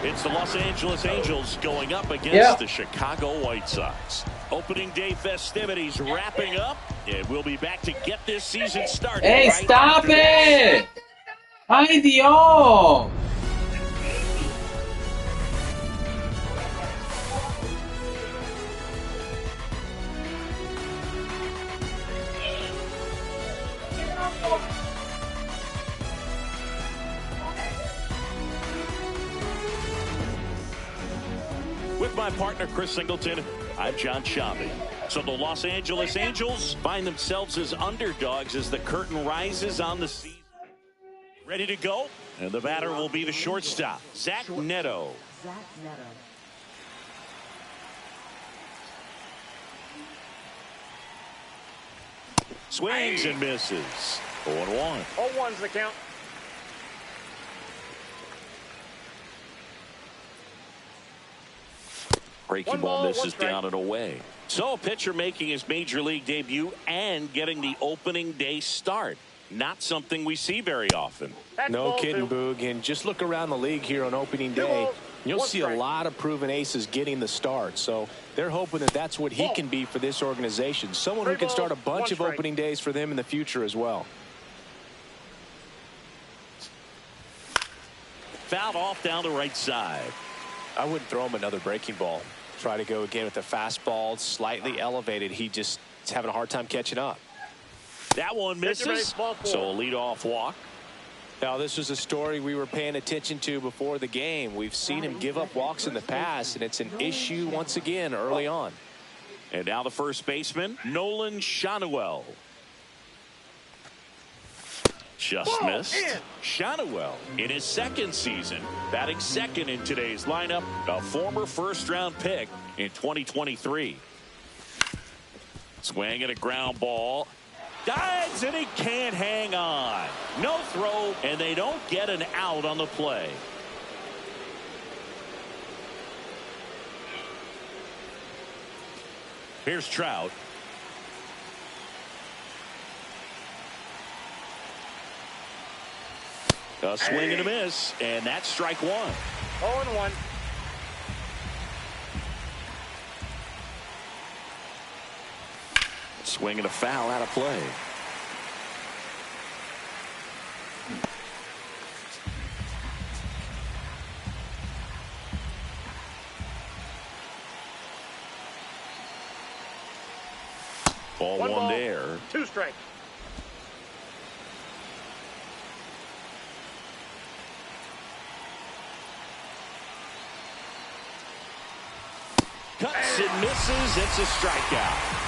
It's the Los Angeles Angels going up against the Chicago White Sox. Opening day festivities wrapping up, and we'll be back to get this season started. Hey, stop it! Ay, Dios! With my partner, Chris Singleton, I'm John Shabby. So the Los Angeles Angels find themselves as underdogs as the curtain rises on the season. Ready to go? And the batter will be the shortstop, Zach Neto. Swings and misses. 0-1. 0-1's the count. Breaking ball misses down and away. So a pitcher making his major league debut and getting the opening day start. Not something we see very often. No kidding, Boog. And just look around the league here on opening day. You'll see a lot of proven aces getting the start. So they're hoping that that's what he can be for this organization. Someone who can start a bunch of opening days for them in the future as well. Fouled off down the right side. I wouldn't throw him another breaking ball. Try to go again with the fastball, slightly elevated. He just is having a hard time catching up. That one misses. So a leadoff walk. Now, this was a story we were paying attention to before the game. We've seen him give up walks in the past, and it's an issue once again early on. And now the first baseman, Nolan Shanuel. Just missed. Shanuel in his second season, batting second in today's lineup, a former first-round pick in 2023. Swing and a ground ball. Dives and he can't hang on. No throw, and they don't get an out on the play. Here's Trout. A swing and a miss, and that's strike one. 0-1. Swing and a foul out of play. Ball one there. 2 strikes. Cuts and misses. It's a strikeout.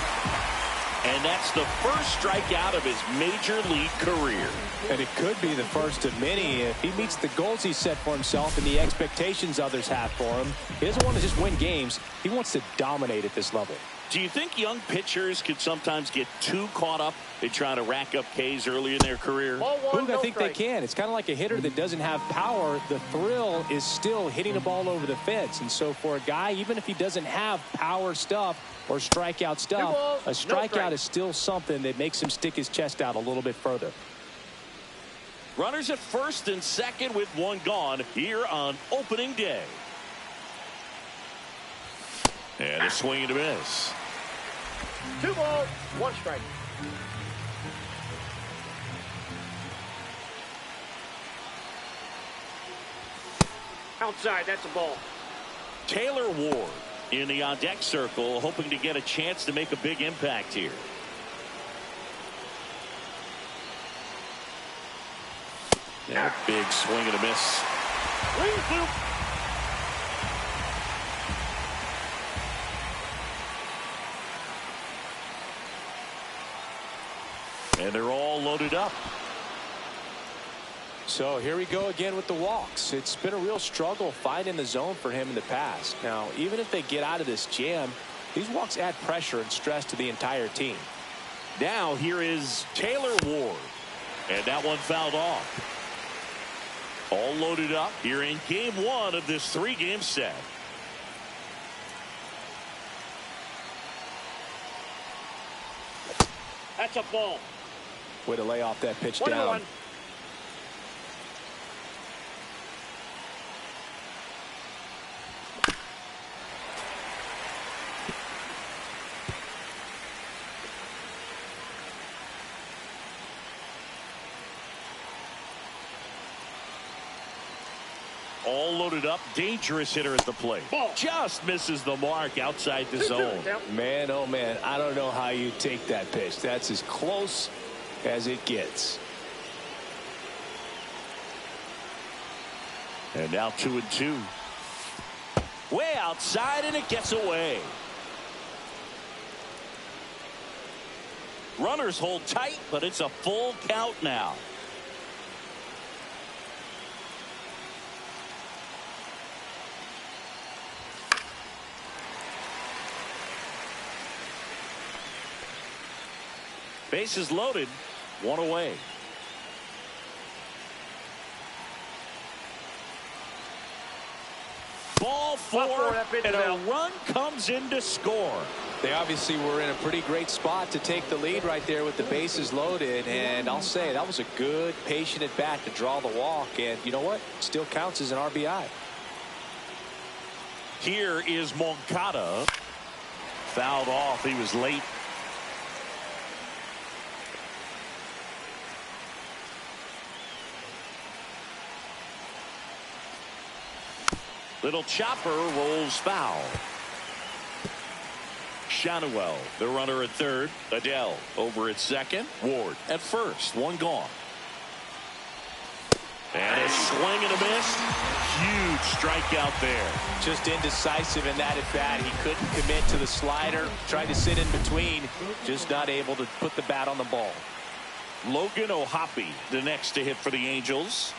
And that's the first strikeout of his major league career. And it could be the first of many if he meets the goals he set for himself and the expectations others have for him. He doesn't want to just win games. He wants to dominate at this level. Do you think young pitchers could sometimes get too caught up in trying to rack up Ks early in their career? I think they can. It's kind of like a hitter that doesn't have power. The thrill is still hitting the ball over the fence. And so for a guy, even if he doesn't have power stuff or strikeout stuff, a strikeout is still something that makes him stick his chest out a little bit further. Runners at first and second with one gone here on opening day. And a swing and a miss. 2 balls, 1 strike. Outside, that's a ball. Taylor Ward in the on-deck circle, hoping to get a chance to make a big impact here. Yeah, big swing and a miss. And they're all loaded up. So here we go again with the walks. It's been a real struggle finding the zone for him in the past. Now, even if they get out of this jam, these walks add pressure and stress to the entire team. Now here is Taylor Ward. And that one fouled off. All loaded up here in game 1 of this 3-game set. That's a ball. Way to lay off that pitch down. 1-1. All loaded up. Dangerous hitter at the plate. Ball. Just misses the mark outside the zone. Man, oh man, I don't know how you take that pitch. That's as close as it gets. And now 2-2. Way outside, and it gets away. Runners hold tight, but it's a full count now. Bases loaded, one away. Ball four, and a run comes in to score. They obviously were in a pretty great spot to take the lead right there with the bases loaded, and I'll say that was a good, patient at bat to draw the walk, and you know what? Still counts as an RBI. Here is Moncada. Fouled off. He was late. Little chopper rolls foul. Shanuel, the runner at third. Adele over at second. Ward at first. One gone. And a swing and a miss. Huge strikeout there. Just indecisive in that at bat. He couldn't commit to the slider. Tried to sit in between. Just not able to put the bat on the ball. Logan O'Hoppe, the next to hit for the Angels.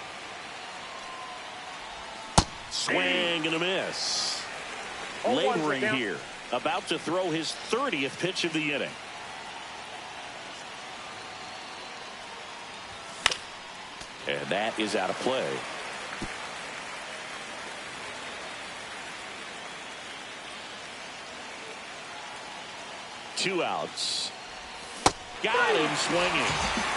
Swing and a miss. Laboring here. About to throw his 30th pitch of the inning. And that is out of play. Two outs. Got him swinging.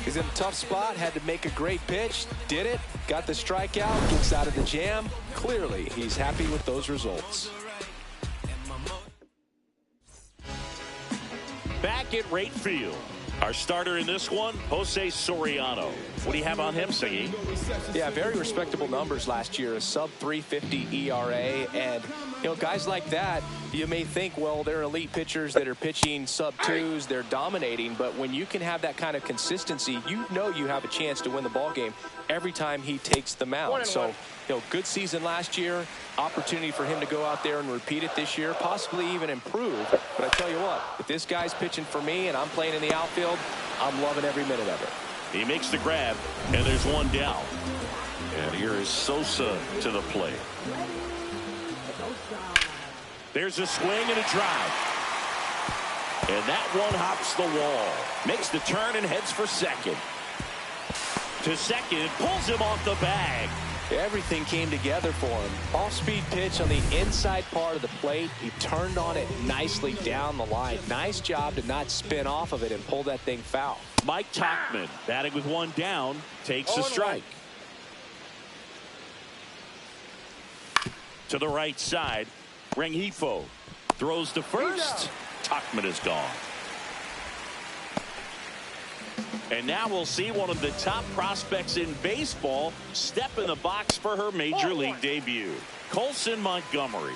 He's in a tough spot, had to make a great pitch, did it, got the strikeout, gets out of the jam. Clearly, he's happy with those results. Back at right field. Our starter in this one, Jose Soriano. What do you have on him, Siggy? Yeah, very respectable numbers last year, a sub-350 ERA, and you know, guys like that, you may think, well, they're elite pitchers that are pitching sub-twos, they're dominating, but when you can have that kind of consistency, you know you have a chance to win the ball game every time he takes the mound. So, you know, good season last year, opportunity for him to go out there and repeat it this year, possibly even improve. But I tell you what, if this guy's pitching for me and I'm playing in the outfield, I'm loving every minute of it. He makes the grab, and there's one down. And here is Sosa to the plate. There's a swing and a drive. And that one hops the wall. Makes the turn and heads for second. To second, pulls him off the bag. Everything came together for him. Off-speed pitch on the inside part of the plate. He turned on it nicely down the line. Nice job to not spin off of it and pull that thing foul. Mike Tauchman, batting with one down, takes a strike. To the right side, Rengifo throws to first. Tauchman is gone. And now we'll see one of the top prospects in baseball step in the box for her major league debut. Colson Montgomery.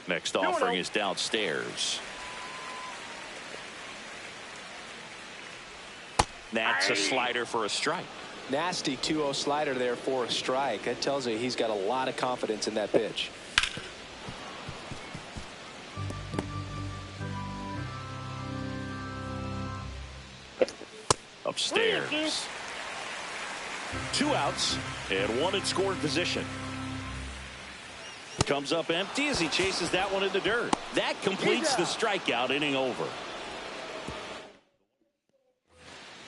Next offering is downstairs. That's a slider for a strike. Nasty 2-0 slider there for a strike. That tells you he's got a lot of confidence in that pitch. Upstairs. Two outs and one in scoring position. Comes up empty as he chases that one in the dirt. That completes the strikeout, inning over.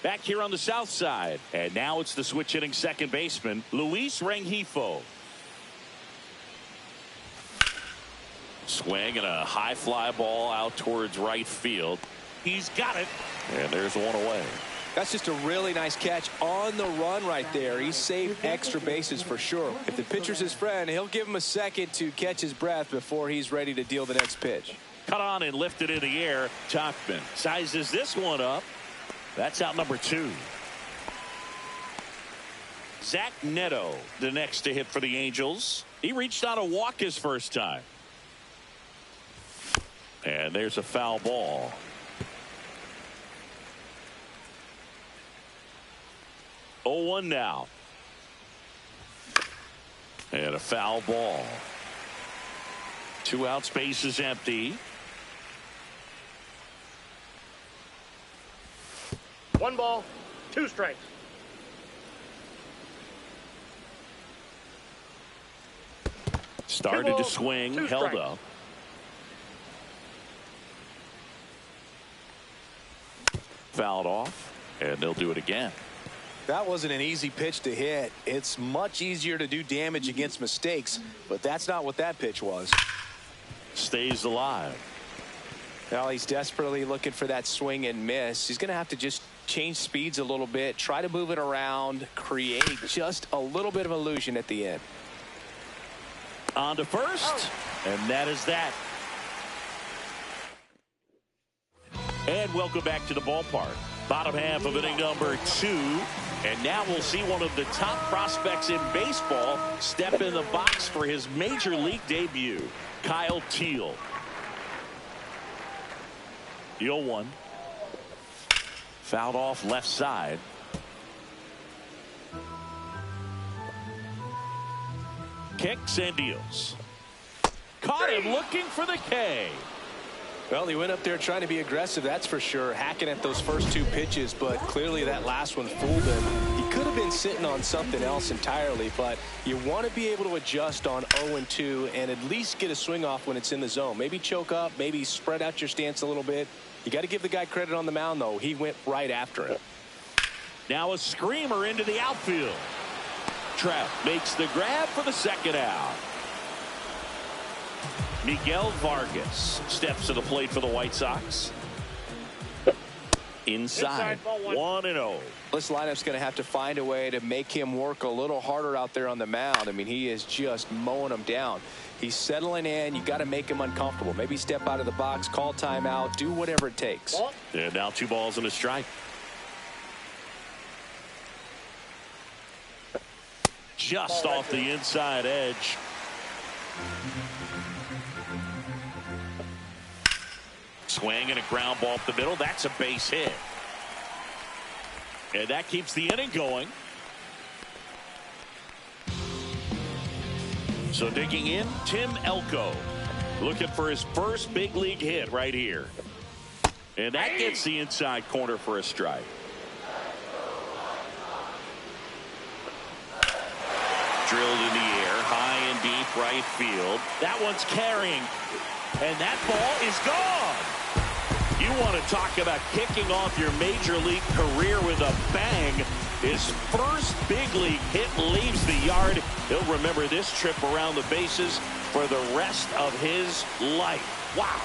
Back here on the south side. And now it's the switch hitting second baseman, Luis Rengifo. Swing and a high fly ball out towards right field. He's got it. And there's one away. That's just a really nice catch on the run right there. He saved extra bases for sure. If the pitcher's his friend, he'll give him a second to catch his breath before he's ready to deal the next pitch. Cut on and lifted in the air. Tachman sizes this one up. That's out number 2. Zach Neto, the next to hit for the Angels. He reached on a walk his first time. And there's a foul ball. Oh, 1 now. And a foul ball. 2 out, space is empty. 1 ball, 2 strikes. Started to swing, held up. Fouled off, and they'll do it again. That wasn't an easy pitch to hit. It's much easier to do damage against mistakes, but that's not what that pitch was. Stays alive. Well, he's desperately looking for that swing and miss. He's going to have to just change speeds a little bit, try to move it around, create just a little bit of illusion at the end. On to first, and that is that. And welcome back to the ballpark. Bottom half of inning number 2. And now we'll see one of the top prospects in baseball step in the box for his major league debut. Kyle Teal. The 0-1. Fouled off left side. Kicks and deals. Caught him looking for the K. Well, he went up there trying to be aggressive, that's for sure, hacking at those first 2 pitches, but clearly that last one fooled him. He could have been sitting on something else entirely, but you want to be able to adjust on 0-2 and at least get a swing off when it's in the zone. Maybe choke up, maybe spread out your stance a little bit. You got to give the guy credit on the mound, though. He went right after him. Now a screamer into the outfield. Trout makes the grab for the second out. Miguel Vargas steps to the plate for the White Sox. Inside 1-0. This lineup's going to have to find a way to make him work a little harder out there on the mound. I mean, he is just mowing them down. He's settling in. You got to make him uncomfortable. Maybe step out of the box, call timeout, do whatever it takes. And now 2 balls and a strike. Just off the inside edge. Swing and a ground ball up the middle. That's a base hit. And that keeps the inning going. So digging in, Tim Elko. Looking for his first big league hit right here. And that gets the inside corner for a strike. Drilled in the air, high and deep right field. That one's carrying. And that ball is gone. You want to talk about kicking off your major league career with a bang. His first big league hit leaves the yard. He'll remember this trip around the bases for the rest of his life. Wow.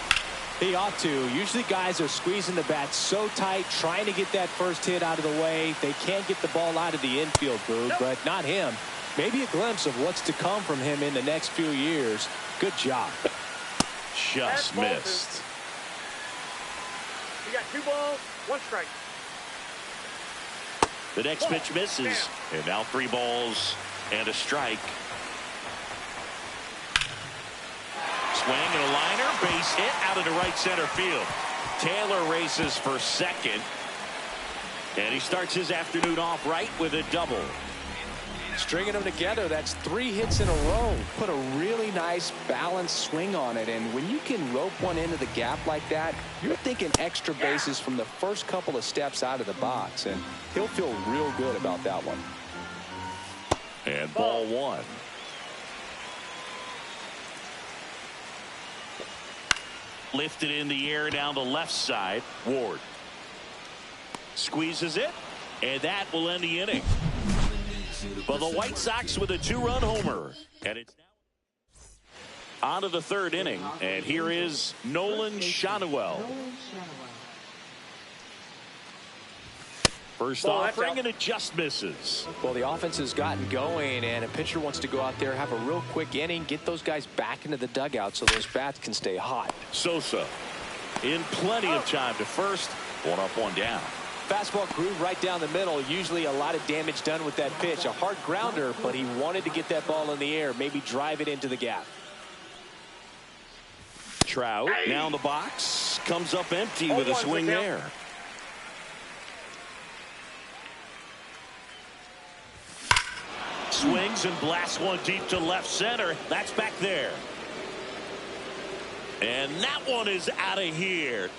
He ought to. Usually guys are squeezing the bat so tight, trying to get that first hit out of the way. They can't get the ball out of the infield, Boog, but not him. Maybe a glimpse of what's to come from him in the next few years. Good job. Just missed. You got 2 balls, 1 strike. The next pitch misses. And now 3 balls and a strike. Swing and a liner. Base hit out into right center field. Taylor races for second. And he starts his afternoon off right with a double. Stringing them together, that's 3 hits in a row. Put a really nice balanced swing on it, and when you can rope one into the gap like that, you're thinking extra bases from the first couple of steps out of the box, and he'll feel real good about that one. And ball 1. Lifted in the air down the left side. Ward squeezes it, and that will end the inning. But the White Sox with a 2-run homer. And it's now on to the 3rd inning. And here is Nolan Schanuel. First Ball, that's offering, out. and it just misses. Well, the offense has gotten going, and a pitcher wants to go out there, have a real quick inning, get those guys back into the dugout so those bats can stay hot. Sosa in plenty of time to first. 1 up, 1 down. Fastball groove right down the middle. Usually a lot of damage done with that pitch. A hard grounder, but he wanted to get that ball in the air, maybe drive it into the gap. Trout now in the box. Comes up empty with a swing there. Swings and blasts one deep to left center. That's back there. And that one is out of here.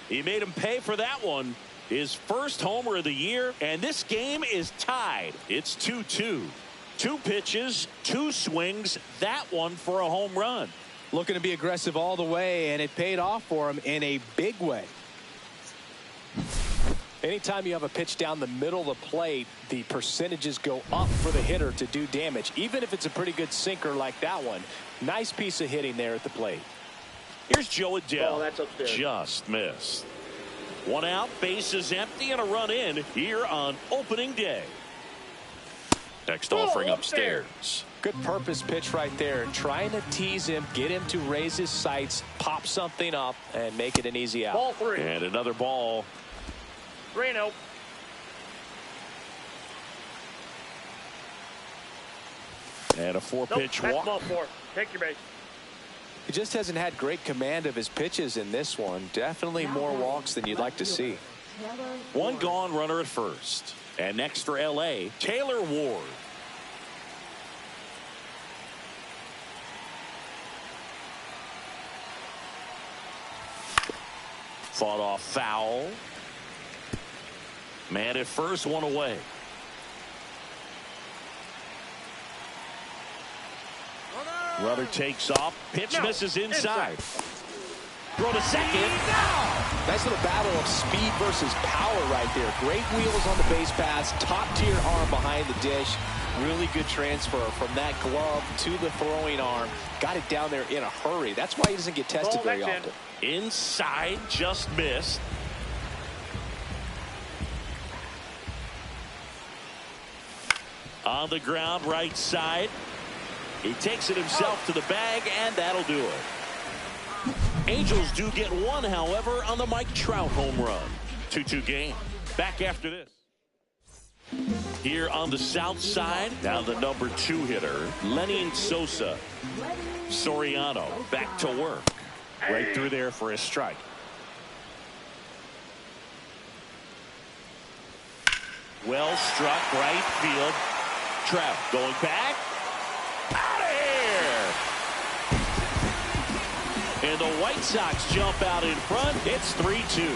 He made him pay for that one. His first homer of the year, and this game is tied. It's 2-2. 2 pitches, 2 swings, that one for a home run. Looking to be aggressive all the way, and it paid off for him in a big way. Anytime you have a pitch down the middle of the plate, the percentages go up for the hitter to do damage, even if it's a pretty good sinker like that one. Nice piece of hitting there at the plate. Here's Joe Adele. Oh, that's upstairs. Just missed. 1 out, base is empty, and a run in here on opening day. Next offering upstairs. Good purpose pitch right there. Trying to tease him, get him to raise his sights, pop something up, and make it an easy out. Ball 3. And another ball. 3-0. And a 4-pitch Nope, walk. ball 4. Take your base. He just hasn't had great command of his pitches in this one. Definitely more walks than you'd like to see. 1 gone, runner at first. And next for L.A., Taylor Ward. Fought off foul. Man at first, 1 away. Runner takes off. Pitch misses inside. Throw to second. Nice little battle of speed versus power right there. Great wheels on the base pass. Top tier arm behind the dish. Really good transfer from that glove to the throwing arm. Got it down there in a hurry. That's why he doesn't get tested very often. Inside, just missed. On the ground, right side. He takes it himself to the bag, and that'll do it. Angels do get 1, however, on the Mike Trout home run. 2-2 game. Back after this. Here on the south side, now the number 2 hitter, Lenny Sosa. Soriano back to work. Right through there for a strike. Well struck, right field. Trout going back. Out of here. And the White Sox jump out in front. It's 3-2.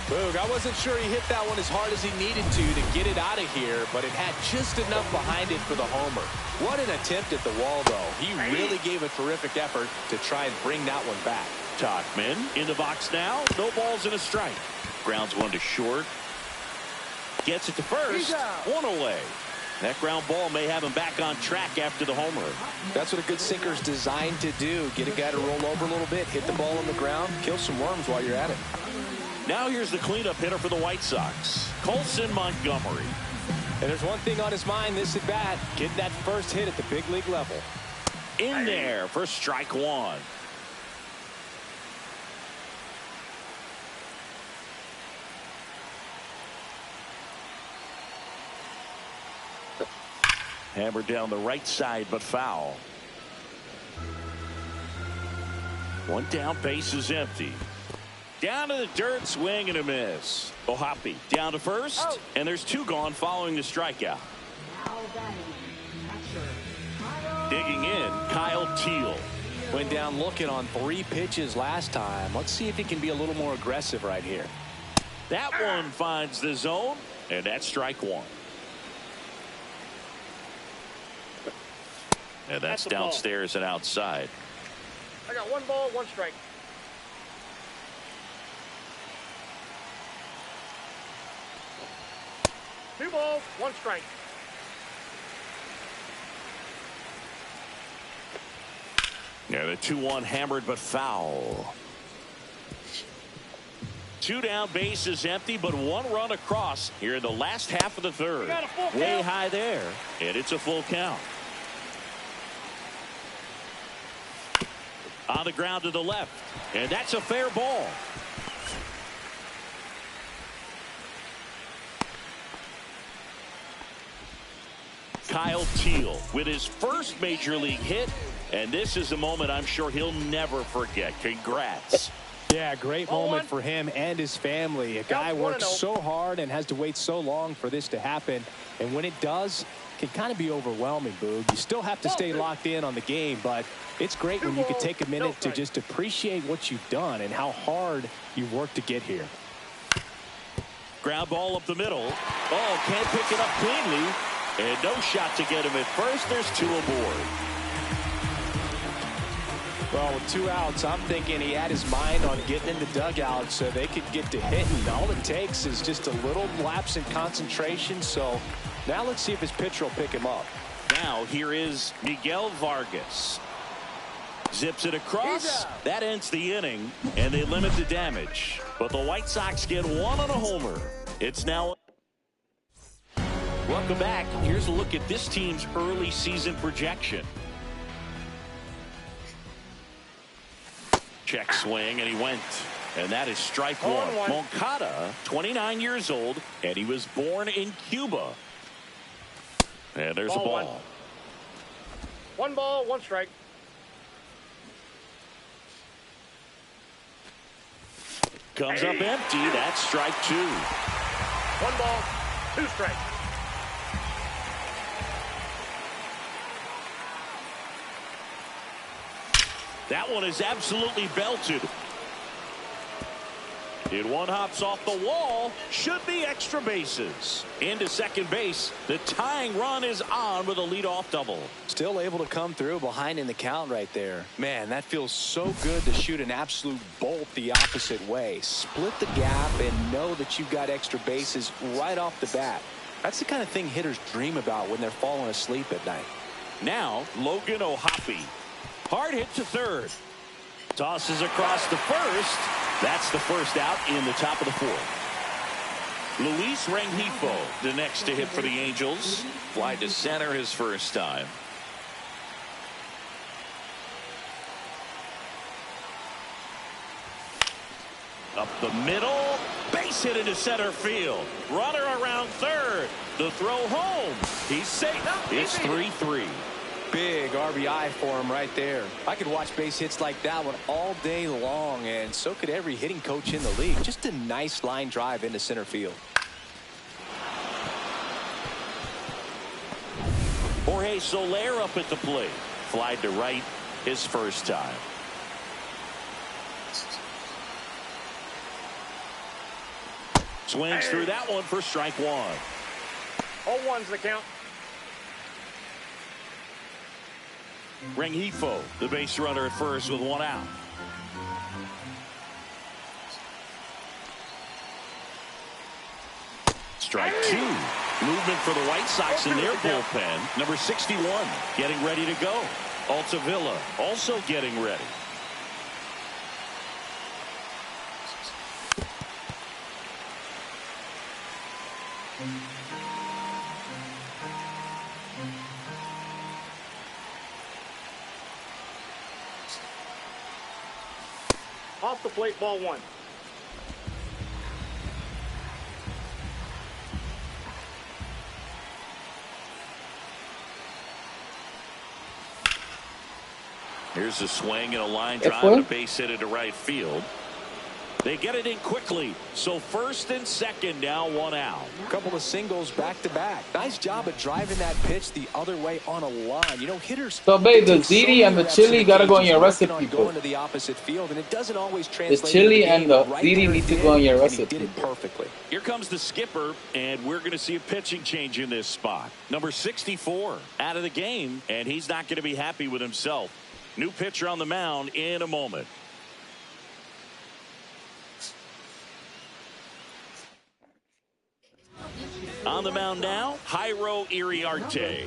Boog, I wasn't sure he hit that one as hard as he needed to get it out of here, but it had just enough behind it for the homer. What an attempt at the wall, though. He really gave a terrific effort to try and bring that one back. Tachman in the box now. No balls and a strike. Grounds 1 to short. Gets it to first. 1 away. That ground ball may have him back on track after the homer. That's what a good sinker's designed to do. Get a guy to roll over a little bit, hit the ball on the ground, kill some worms while you're at it. Now here's the cleanup hitter for the White Sox, Colson Montgomery. And there's one thing on his mind this at bat, getting that first hit at the big league level. In there for strike 1. Hammered down the right side, but foul. 1 down, base is empty. Down to the dirt, swing and a miss. Ohapi down to first, and there's 2 gone following the strikeout. Digging in, Kyle Teal. Went down looking on 3 pitches last time. Let's see if he can be a little more aggressive right here. That one finds the zone, and that's strike 1. And that's downstairs and outside. I got 1 ball, 1 strike. Two balls, 1 strike. Yeah, the 2-1 hammered but foul. 2 down, base is empty, but 1 run across here in the last half of the third. Way high there, and it's a full count. On the ground to the left, and that's a fair ball. Kyle Teal with his first major league hit, and this is a moment I'm sure he'll never forget. Congrats. Yeah, great moment for him and his family. A guy works so hard and has to wait so long for this to happen. And when it does, it can kind of be overwhelming, Boog. You still have to stay locked in on the game, but it's great when you can take a minute to just appreciate what you've done and how hard you've worked to get here. Ground ball up the middle. Oh, can't pick it up cleanly. And no shot to get him at first. There's 2 aboard. Well, with 2 outs, I'm thinking he had his mind on getting in the dugout so they could get to hitting. All it takes is just a little lapse in concentration. So now let's see if his pitcher will pick him up. Now here is Miguel Vargas. Zips it across. That ends the inning, and they limit the damage. But the White Sox get 1 on a homer. It's now. Welcome back. Here's a look at this team's early season projection. Check swing, and he went. And that is strike 1. Moncada, 29 years old, and he was born in Cuba. And there's a ball. 1 ball, 1 strike. Comes up empty. That's strike 2. 1 ball, 2 strikes. That one is absolutely belted. And 1 hops off the wall. Should be extra bases. Into second base. The tying run is on with a leadoff double. Still able to come through behind in the count right there. Man, that feels so good to shoot an absolute bolt the opposite way. Split the gap and know that you've got extra bases right off the bat. That's the kind of thing hitters dream about when they're falling asleep at night. Now, Logan O'Hoppe. Hard hit to third. Tosses across to first. That's the first out in the top of the 4th. Luis Rengifo, the next to hit for the Angels. Fly to center his first time. Up the middle. Base hit into center field. Runner around third. The throw home. He's safe. It's 3-3. Big RBI for him right there. I could watch base hits like that one all day long, and so could every hitting coach in the league. Just a nice line drive into center field. Jorge Soler up at the plate. Flied to right his first time. Swings through that one for strike 1. 0-1's the count. Rengifo, the base runner at first with 1 out. Strike 2. Movement for the White Sox in their bullpen. Number 61 getting ready to go. Altavilla also getting ready. Off the plate, ball 1. Here's a swing and a line drive and a base hit into right field. They get it in quickly. So first and second, now 1 out. A couple of singles back to back. Nice job of driving that pitch the other way on a line. You know, hitters. So, babe, the ziti and the chili got to go on your recipe. Going to the opposite field, and it doesn't always translate. The chili and the ziti need to go on your recipe. He did it perfectly. Here comes the skipper, and we're going to see a pitching change in this spot. Number 64 out of the game, and he's not going to be happy with himself. New pitcher on the mound in a moment. On the mound now, Jairo Iriarte.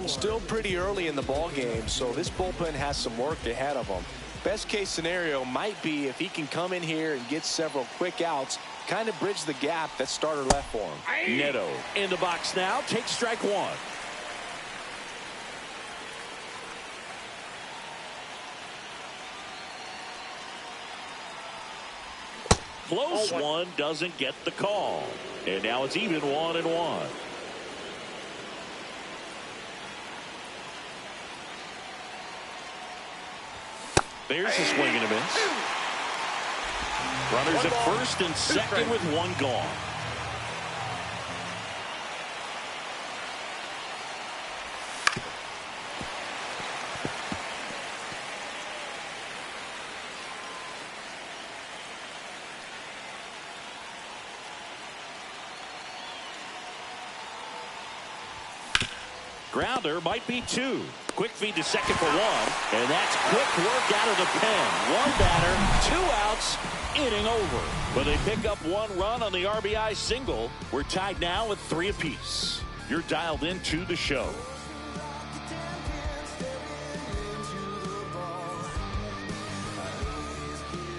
Still pretty early in the ball game, so this bullpen has some work ahead of them. Best case scenario might be if he can come in here and get several quick outs, kind of bridge the gap that starter left for him. Neto in the box now, takes strike one. Close one, doesn't get the call. And now it's even 1-1. There's a swing and a miss. Runners at first and second with one gone. Grounder might be two. Quick feed to second for one. And that's quick work out of the pen. One batter, 2 outs, inning over. But they pick up 1 run on the RBI single. We're tied now with 3 apiece. You're dialed into the show.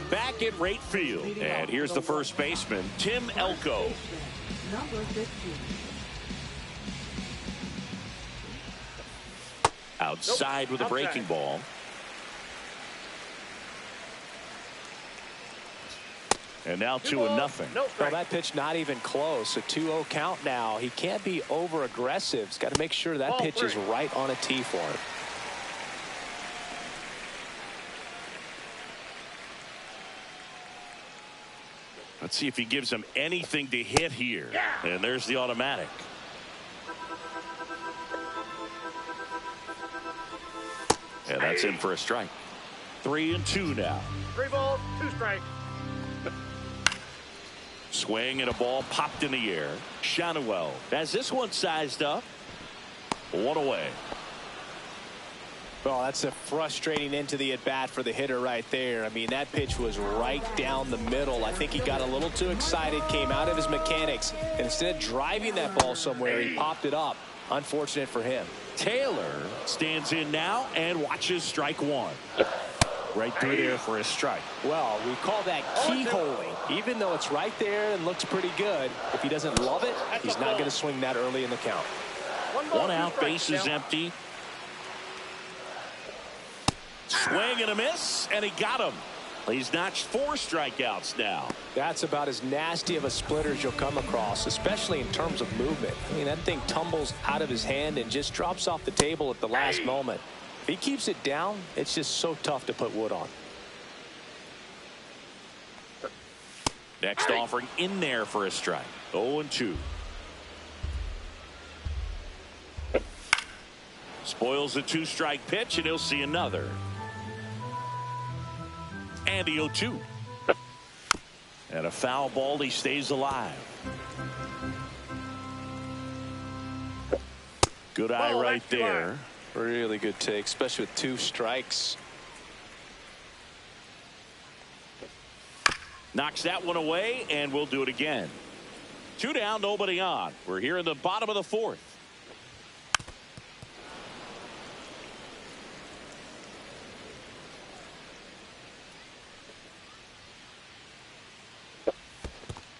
Back at right field. And here's the first baseman, Tim Elko. Number 15. Outside with a breaking ball. And now 2-0. Well, that pitch not even close. A 2-0 count now. He can't be over aggressive. He's got to make sure that pitch is right on a tee for him. Let's see if he gives him anything to hit here. And there's the automatic. And that's in for a strike. 3-2 now. 3 balls, 2 strikes. Swing and a ball popped in the air. Shanuel has this one sized up. 1 away. Well, that's a frustrating into the at-bat for the hitter right there. I mean, that pitch was right down the middle. I think he got a little too excited, came out of his mechanics, and instead of driving that ball somewhere, he popped it up. Unfortunate for him. Taylor stands in now and watches strike one. Right through there for a strike. Well, we call that keyholing. Even though it's right there and looks pretty good, if he doesn't love it, he's not going to swing that early in the count. 1 out, base is empty. Swing and a miss, and he got him. He's notched 4 strikeouts now. That's about as nasty of a splitter as you'll come across, especially in terms of movement. I mean, that thing tumbles out of his hand and just drops off the table at the last moment. If he keeps it down, it's just so tough to put wood on. Next offering in there for a strike. 0-2. Spoils the 2-strike pitch, and he'll see another. And the 0-2. And a foul ball. He stays alive. Good eye right there. Really good take, especially with 2 strikes. Knocks that one away, and we'll do it again. 2 down, nobody on. We're here in the bottom of the 4th.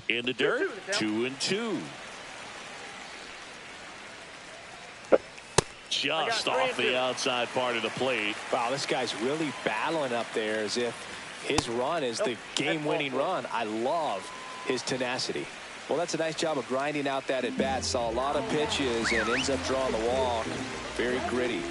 In the dirt, 2-2. Just off the outside part of the plate. Wow, this guy's really battling up there as if his run is the game-winning run. I love his tenacity. Well, that's a nice job of grinding out that at-bat. Saw a lot of pitches and ends up drawing the walk. Very gritty.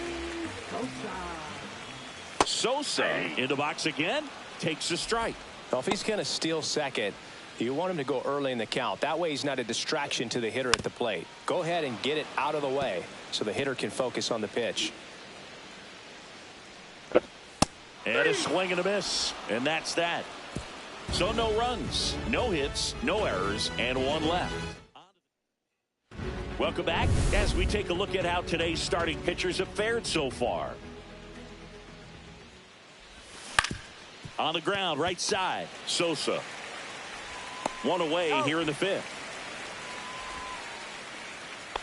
Sosa in the box again. Takes a strike. Well, if he's going to steal second, you want him to go early in the count. That way he's not a distraction to the hitter at the plate. Go ahead and get it out of the way so the hitter can focus on the pitch. And a swing and a miss. And that's that. So no runs, no hits, no errors, and 1 left. Welcome back as we take a look at how today's starting pitchers have fared so far. On the ground, right side, Sosa. 1 away here in the 5th.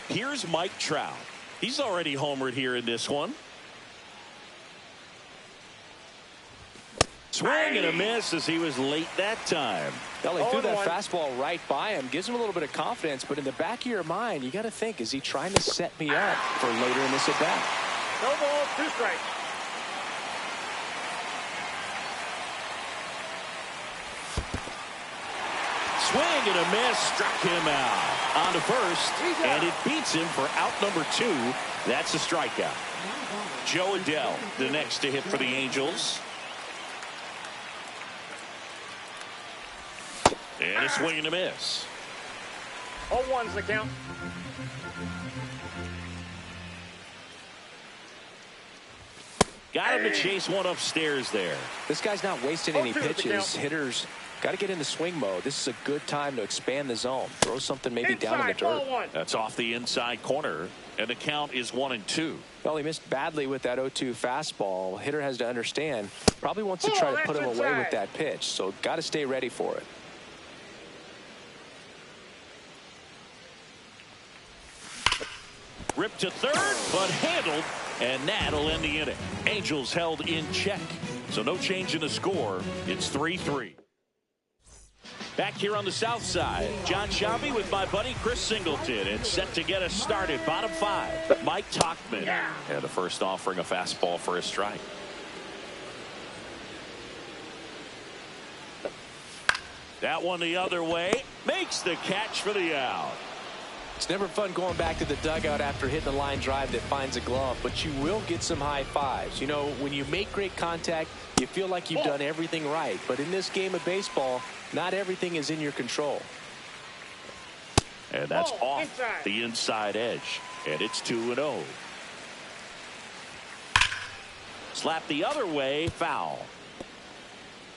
Here's Mike Trout. He's already homered here in this one. Swing and a miss as he was late that time. Well, he threw that fastball right by him. Gives him a little bit of confidence, but in the back of your mind, you got to think, is he trying to set me up for later in this at-bat? No ball, 2 strikes. Swing and a miss, struck him out. On to first, and it beats him for out number 2. That's a strikeout. Joe Adell, the next to hit for the Angels. And a swing and a miss. 0-1's the count. Got him to chase one upstairs there. This guy's not wasting any pitches. Hitters got to get into swing mode. This is a good time to expand the zone. Throw something maybe down in the dirt. That's off the inside corner, and the count is 1-2. Well, he missed badly with that 0-2 fastball. Hitter has to understand, probably wants to try to put him away with that pitch, so got to stay ready for it. Ripped to third, but handled, and that'll end the inning. Angels held in check, so no change in the score. It's 3-3. Back here on the south side, John Shabby with my buddy Chris Singleton, and set to get us started. Bottom 5, Mike Tauchman. And the first offering a fastball for a strike. That one the other way, makes the catch for the out. It's never fun going back to the dugout after hitting a line drive that finds a glove, but you will get some high fives. You know, when you make great contact, you feel like you've done everything right. But in this game of baseball, not everything is in your control. And that's off the inside edge. And it's 2-0. Slap the other way, foul.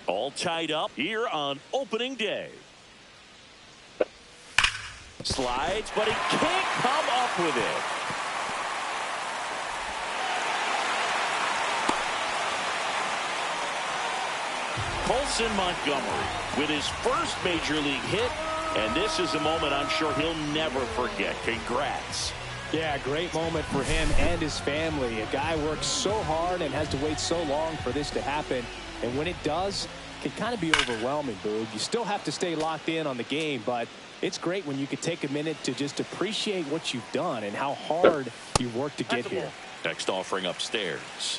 All tied up here on opening day. Slides, but he can't come up with it. Colson Montgomery with his first major league hit, and this is a moment I'm sure he'll never forget. Congrats. Yeah, great moment for him and his family. A guy works so hard and has to wait so long for this to happen, and when it does, it can kind of be overwhelming, Boog. You still have to stay locked in on the game, but it's great when you could take a minute to just appreciate what you've done and how hard you've worked to get here. Next offering upstairs.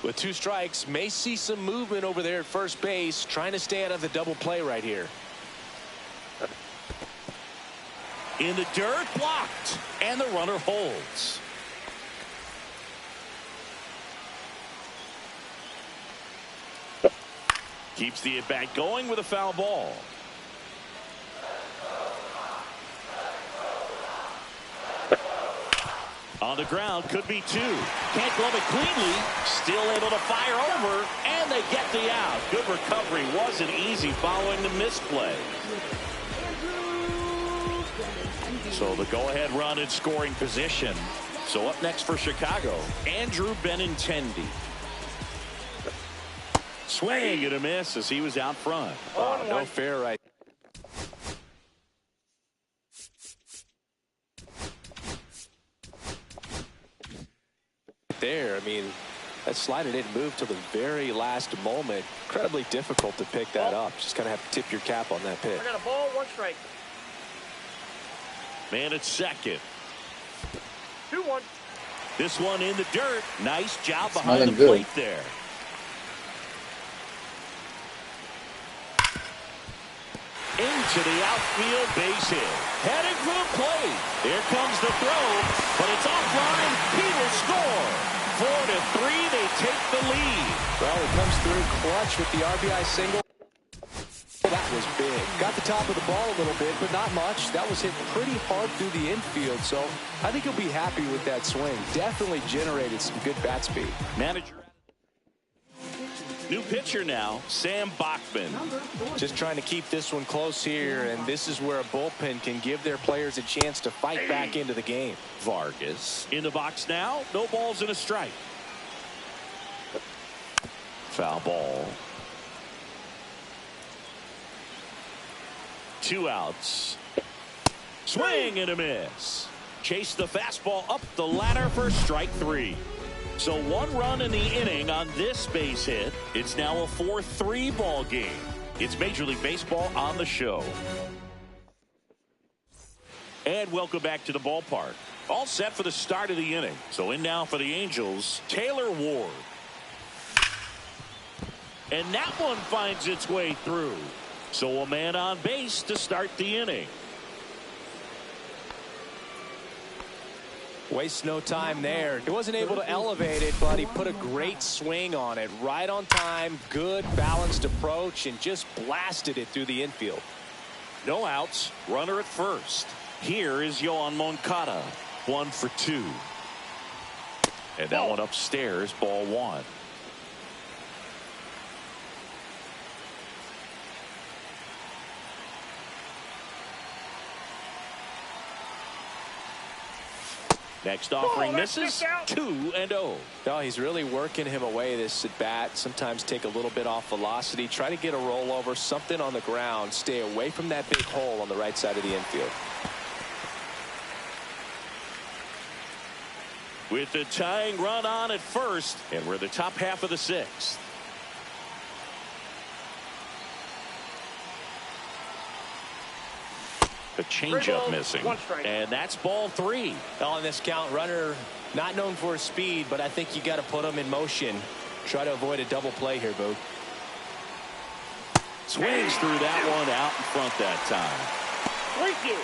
With 2 strikes, may see some movement over there at first base, trying to stay out of the double play right here. In the dirt, blocked, and the runner holds. Keeps the at-bat going with a foul ball. On the ground, could be 2. Can't glove it cleanly. Still able to fire over, and they get the out. Good recovery. Wasn't easy following the misplay. So the go-ahead run in scoring position. So up next for Chicago, Andrew Benintendi. Swing and a miss as he was out front. Oh, no fair right there. I mean, that slider didn't move till the very last moment. Incredibly difficult to pick that up. Just kind of have to tip your cap on that pitch. I got a ball, 1 strike. Man at second. 2-1. This one in the dirt. Nice job behind the plate there. Into the outfield base hit. Heading for the plate. Here comes the throw, but it's offline. He will score. 4-3, they take the lead. Well, it comes through clutch with the RBI single. That was big. Got the top of the ball a little bit, but not much. That was hit pretty hard through the infield, so I think he'll be happy with that swing. Definitely generated some good bat speed. Manager. New pitcher now, Sam Bachman. Just trying to keep this one close here, and this is where a bullpen can give their players a chance to fight back into the game. Vargas in the box now. No balls and a strike. Foul ball. 2 outs. Swing and a miss. Chase the fastball up the ladder for strike 3. So 1 run in the inning on this base hit. It's now a 4-3 ball game. It's Major League Baseball on the show. And welcome back to the ballpark. All set for the start of the inning. So in now for the Angels, Taylor Ward. And that one finds its way through. So a man on base to start the inning. Wastes no time there. He wasn't able to elevate it, but he put a great swing on it. Right on time, good balanced approach, and just blasted it through the infield. No outs, runner at first. Here is Yoan Moncada, 1 for 2. And that one upstairs, ball 1. Next offering misses. 2-0. No, he's really working him away this at bat. Sometimes take a little bit off velocity. Try to get a rollover, something on the ground. Stay away from that big hole on the right side of the infield. With the tying run on at first, and we're the top half of the 6th. The changeup missing, and that's ball 3. On this count, runner not known for his speed, but I think you got to put him in motion. Try to avoid a double play here, Boog. Swings through that one out in front that time. Thank you.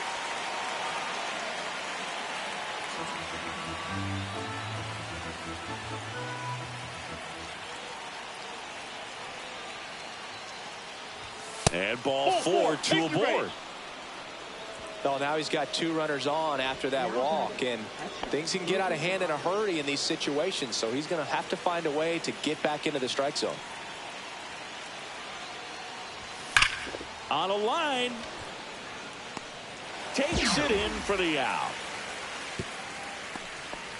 And ball 4 to a board. Oh, now he's got 2 runners on after that walk, and things can get out of hand in a hurry in these situations, so he's going to have to find a way to get back into the strike zone. On a line. Takes it in for the out.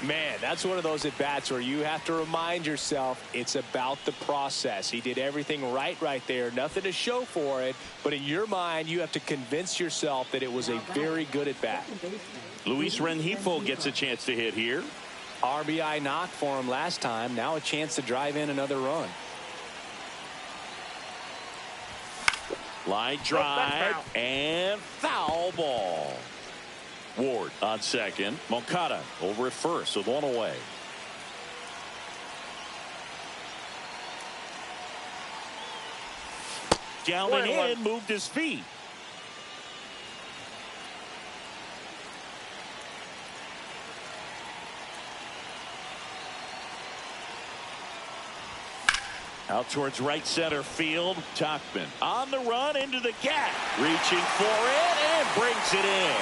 Man, that's one of those at-bats where you have to remind yourself it's about the process. He did everything right there. Nothing to show for it. But in your mind, you have to convince yourself that it was a very good at-bat. Luis Rengifo gets a chance to hit here. RBI knock for him last time. Now a chance to drive in another run. Line drive and foul ball. Ward on second. Moncada over at first with 1 away. Down and in, moved his feet. Out towards right center field. Tachman on the run into the gap. Reaching for it and brings it in.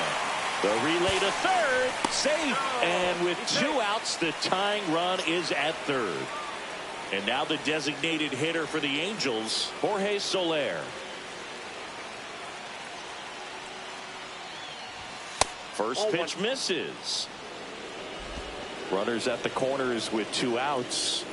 The relay to third. Safe. And with 2 outs, the tying run is at third. And now the designated hitter for the Angels, Jorge Soler. First pitch misses. Runners at the corners with 2 outs.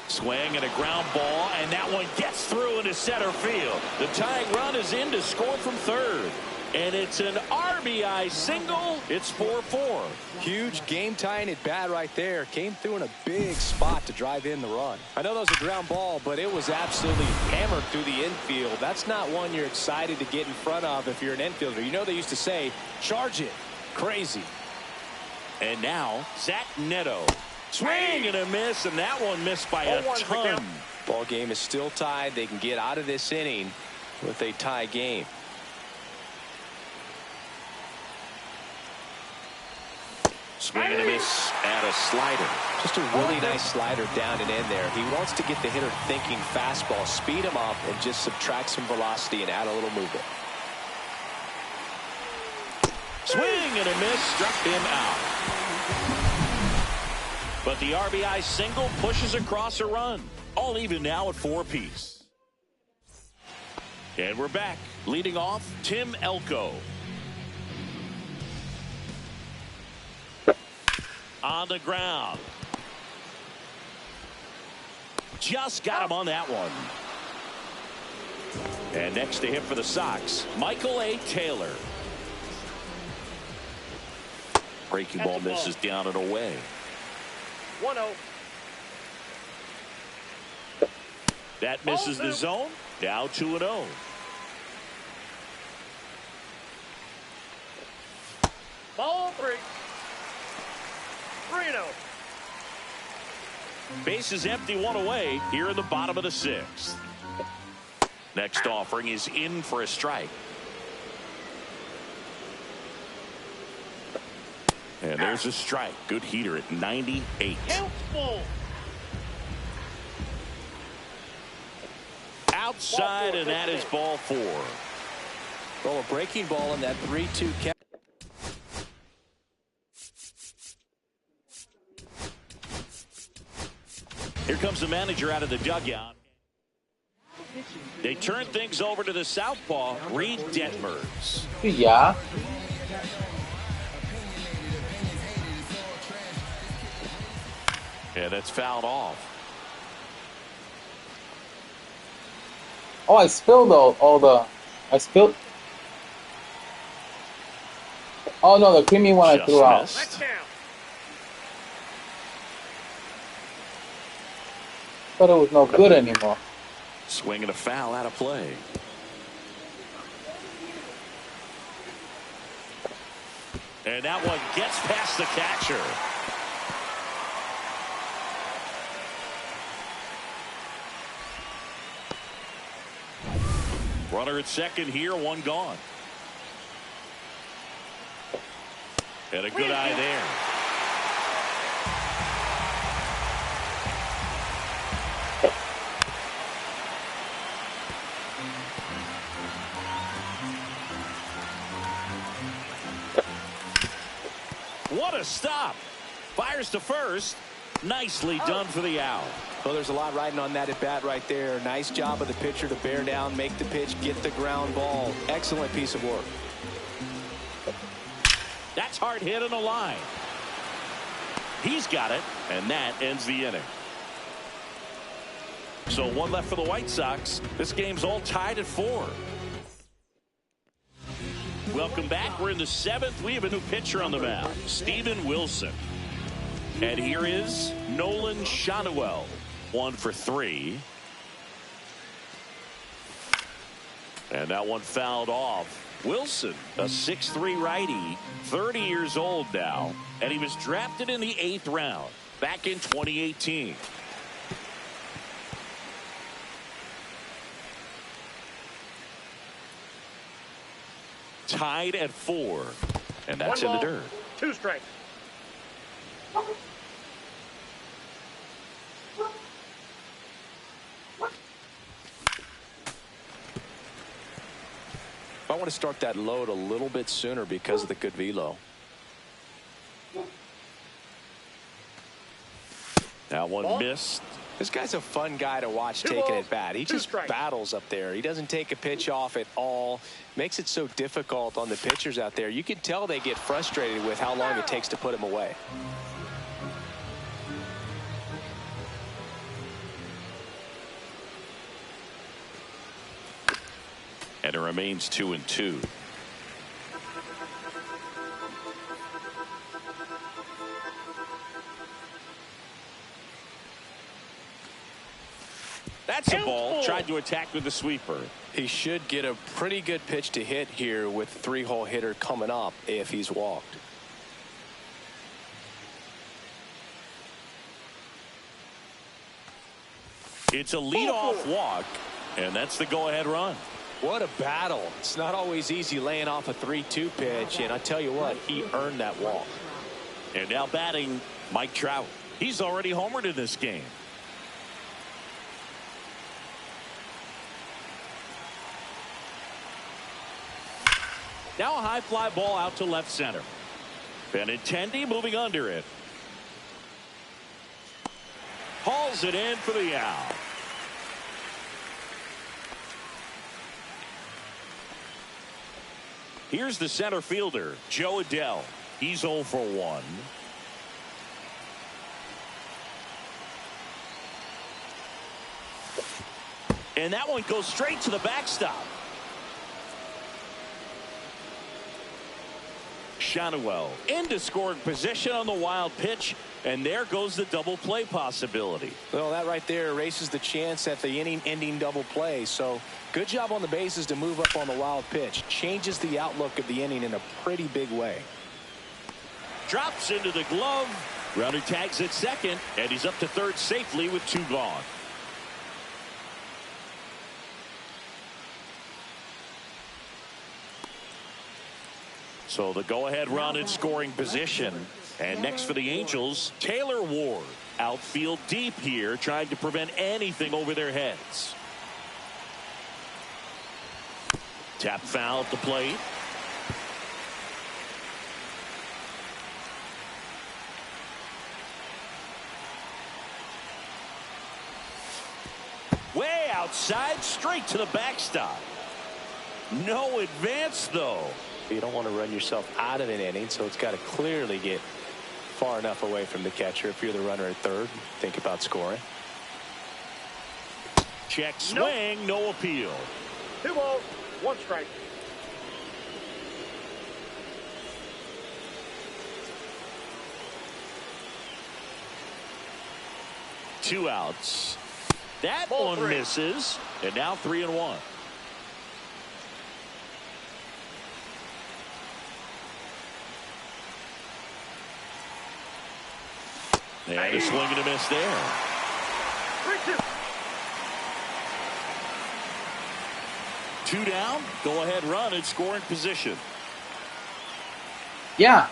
Swing and a ground ball, and that one gets through into center field. The tying run is in to score from third. And it's an RBI single. It's 4-4. Huge game-tying at bat right there. Came through in a big spot to drive in the run. I know that was a ground ball, but it was absolutely hammered through the infield. That's not one you're excited to get in front of if you're an infielder. You know they used to say, charge it. Crazy. And now, Zach Neto. Swing and a miss, and that one missed by a ton. Ball game is still tied. They can get out of this inning with a tie game. Swing and a miss and a slider. Just a really nice slider down and in there. He wants to get the hitter thinking fastball, speed him up, and just subtract some velocity and add a little movement. Swing and a miss, struck him out. But the RBI single pushes across a run. All even now at 4 apiece. And we're back. Leading off, Tim Elko. On the ground. Just got him on that one. And next to hit for the Sox, Michael A. Taylor. Breaking ball misses down and away. 1-0. That misses the zone. Now 2-0. Ball 3. 3-0. Bases empty, one away here in the bottom of the 6th. Next offering is in for a strike. And there's a strike. Good heater at 98. Helpful. Outside, and that is ball 4. Well, a breaking ball in that 3-2 count. Here comes the manager out of the dugout. They turn things over to the southpaw, Reed Detmers. Yeah. And that's fouled off. Oh, I spilled I spilled. Oh no, the creamy one I threw out. Missed. Let's count. Thought it was no good anymore. Swinging a foul out of play. And that one gets past the catcher. Runner at second here, one gone. And a good eye there. What a stop. Fires to first. Nicely done for the out. Well, there's a lot riding on that at bat right there. Nice job of the pitcher to bear down, make the pitch, get the ground ball. Excellent piece of work. That's hard hit in the line. He's got it, and that ends the inning. So one left for the White Sox. This game's all tied at 4. Welcome back. We're in the 7th. We have a new pitcher on the mound, Steven Wilson. And here is Nolan Shanuel, 1 for 3. And that one fouled off. Wilson, a 6'3" righty, 30 years old now, and he was drafted in the 8th round back in 2018. Tied at 4, and that's in the dirt. 2 strikes. I want to start that load a little bit sooner because of the good velo. That one missed. This guy's a fun guy to watch taking it bat. He just battles up there. He doesn't take a pitch off at all. Makes it so difficult on the pitchers out there. You can tell they get frustrated with how long it takes to put him away. And it remains 2-2. That's a ball. Tried to attack with the sweeper. He should get a pretty good pitch to hit here with the 3-hole hitter coming up if he's walked. It's a leadoff walk, and that's the go-ahead run. What a battle. It's not always easy laying off a 3-2 pitch, and I tell you what, he earned that walk. And now batting, Mike Trout. He's already homered in this game. Now a high fly ball out to left center. Benintendi moving under it. Hauls it in for the out. Here's the center fielder, Joe Adell. He's 0 for 1. And that one goes straight to the backstop. Shanuel into scoring position on the wild pitch, and there goes the double play possibility. Well, that right there erases the chance at the inning-ending double play. So good job on the bases to move up on the wild pitch. Changes the outlook of the inning in a pretty big way. Drops into the glove. Runner tags at second, and he's up to third safely with 2 gone. So the go-ahead run in scoring position. And next for the Angels, Taylor Ward. Outfield deep here, trying to prevent anything over their heads. Tap foul at the plate. Way outside, straight to the backstop. No advance, though. You don't want to run yourself out of an inning, so it's got to clearly get far enough away from the catcher. If you're the runner at third, think about scoring. Check swing, no appeal. 2 balls, 1 strike. Two outs. That Ball one 3. misses, and now 3-1. And a swing and a miss there. 3-2. 2 down. Go ahead run in scoring position. Yeah.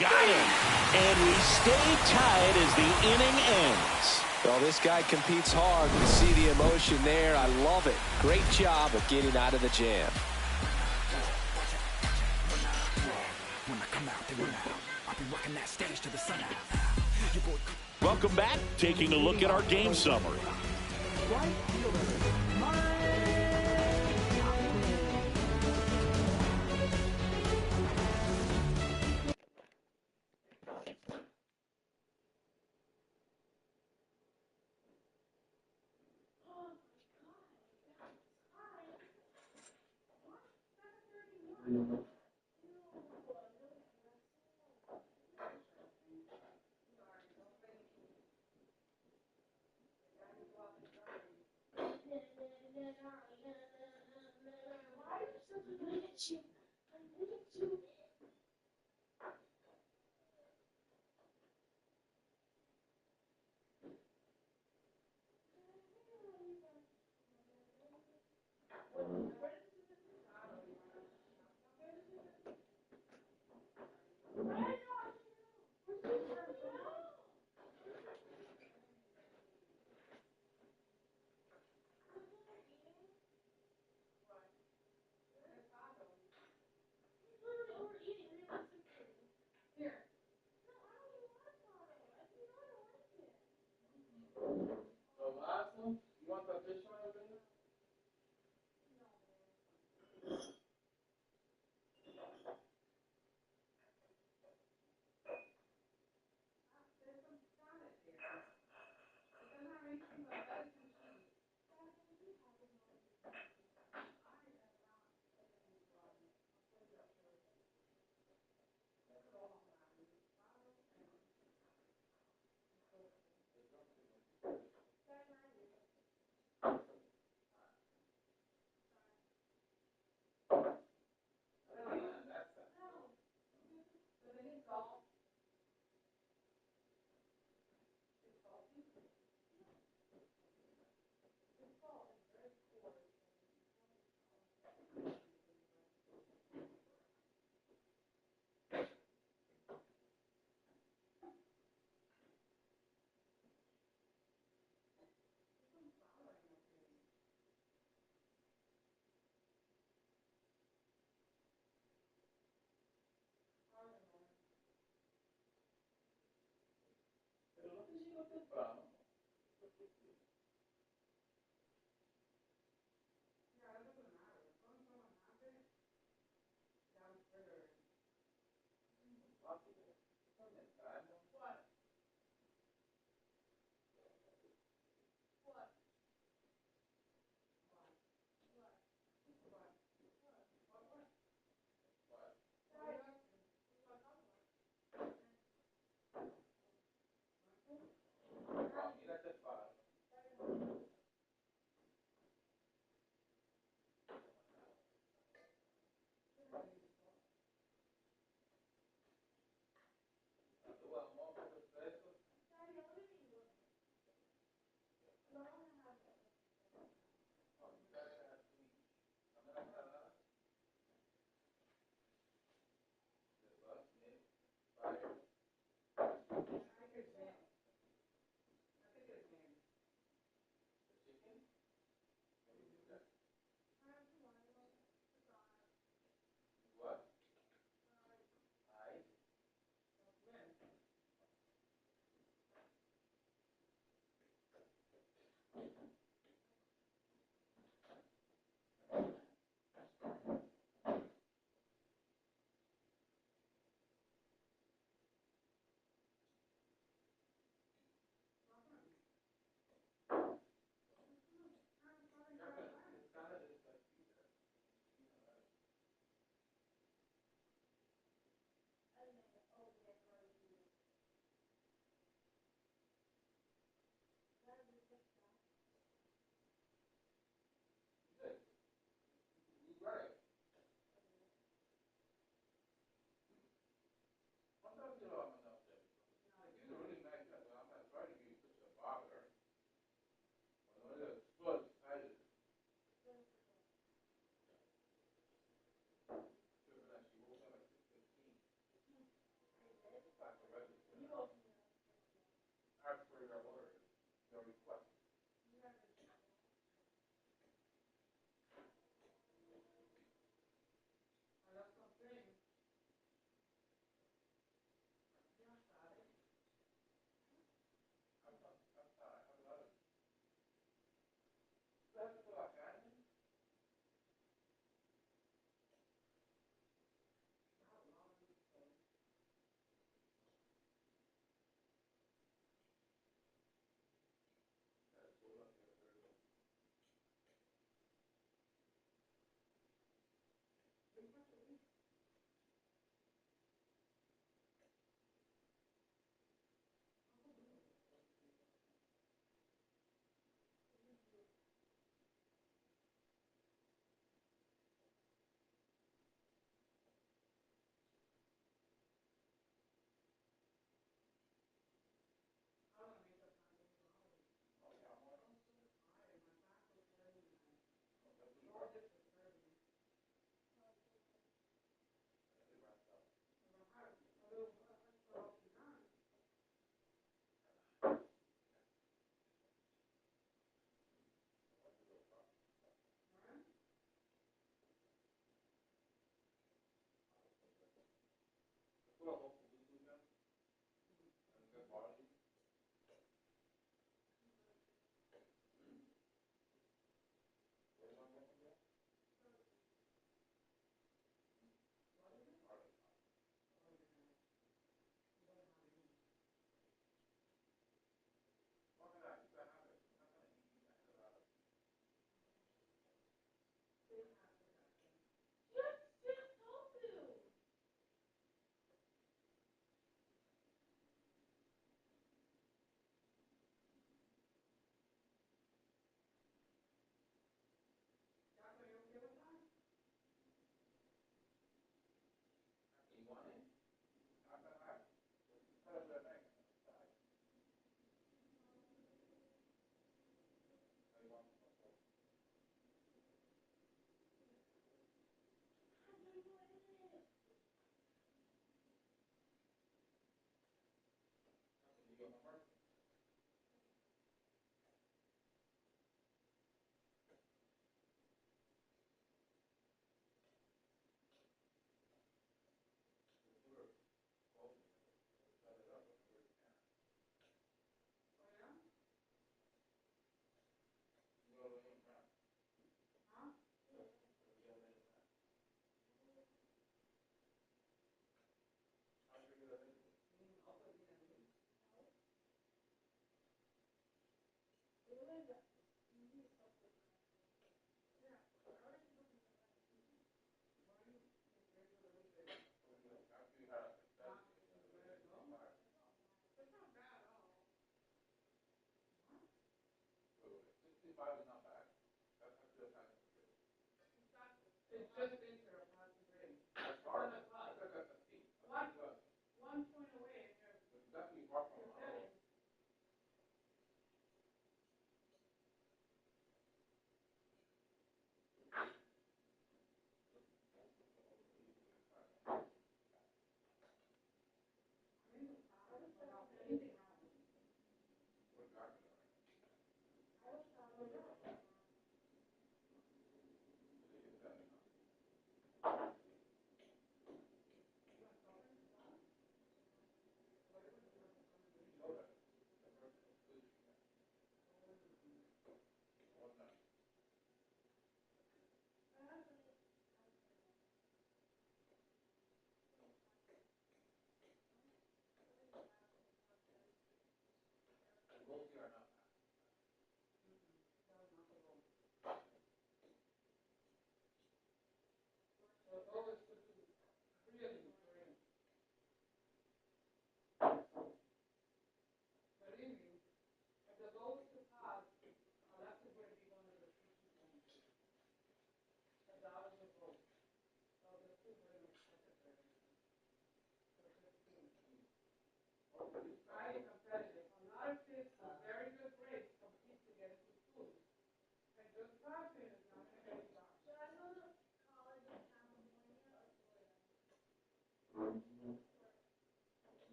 Got him. And we stay tied as the inning ends. Well, this guy competes hard. You see the emotion there. I love it. Great job of getting out of the jam. Welcome back. Taking a look at our game summary.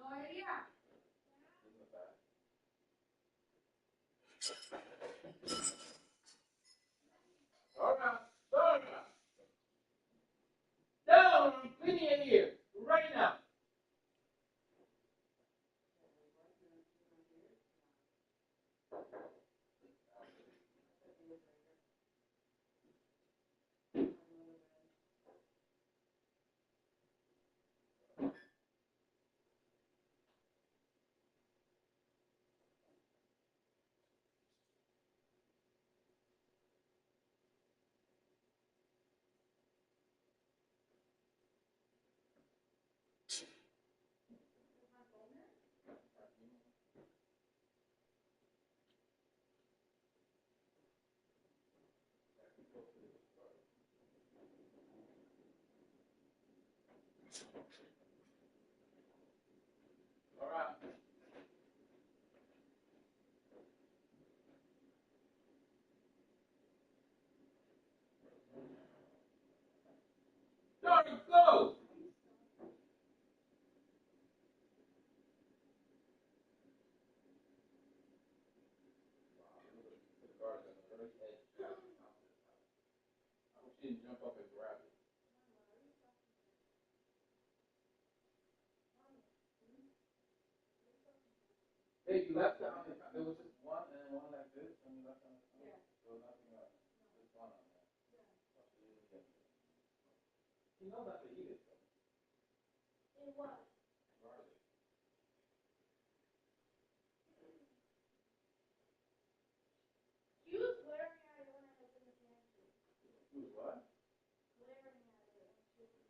All right. Down, I'm cleaning in here right now. All right. Jordan, go! I wish you didn't jump up and grab it. Hey, you left it on the, there was just one and then one like this, and you left it on the top. Yeah. So nothing else. Just one on there. Yeah. You know not to eat it, though. It was. Garlic. She was glaring at it when I was in the pantry. She was what? Glaring at it when she was in the pantry.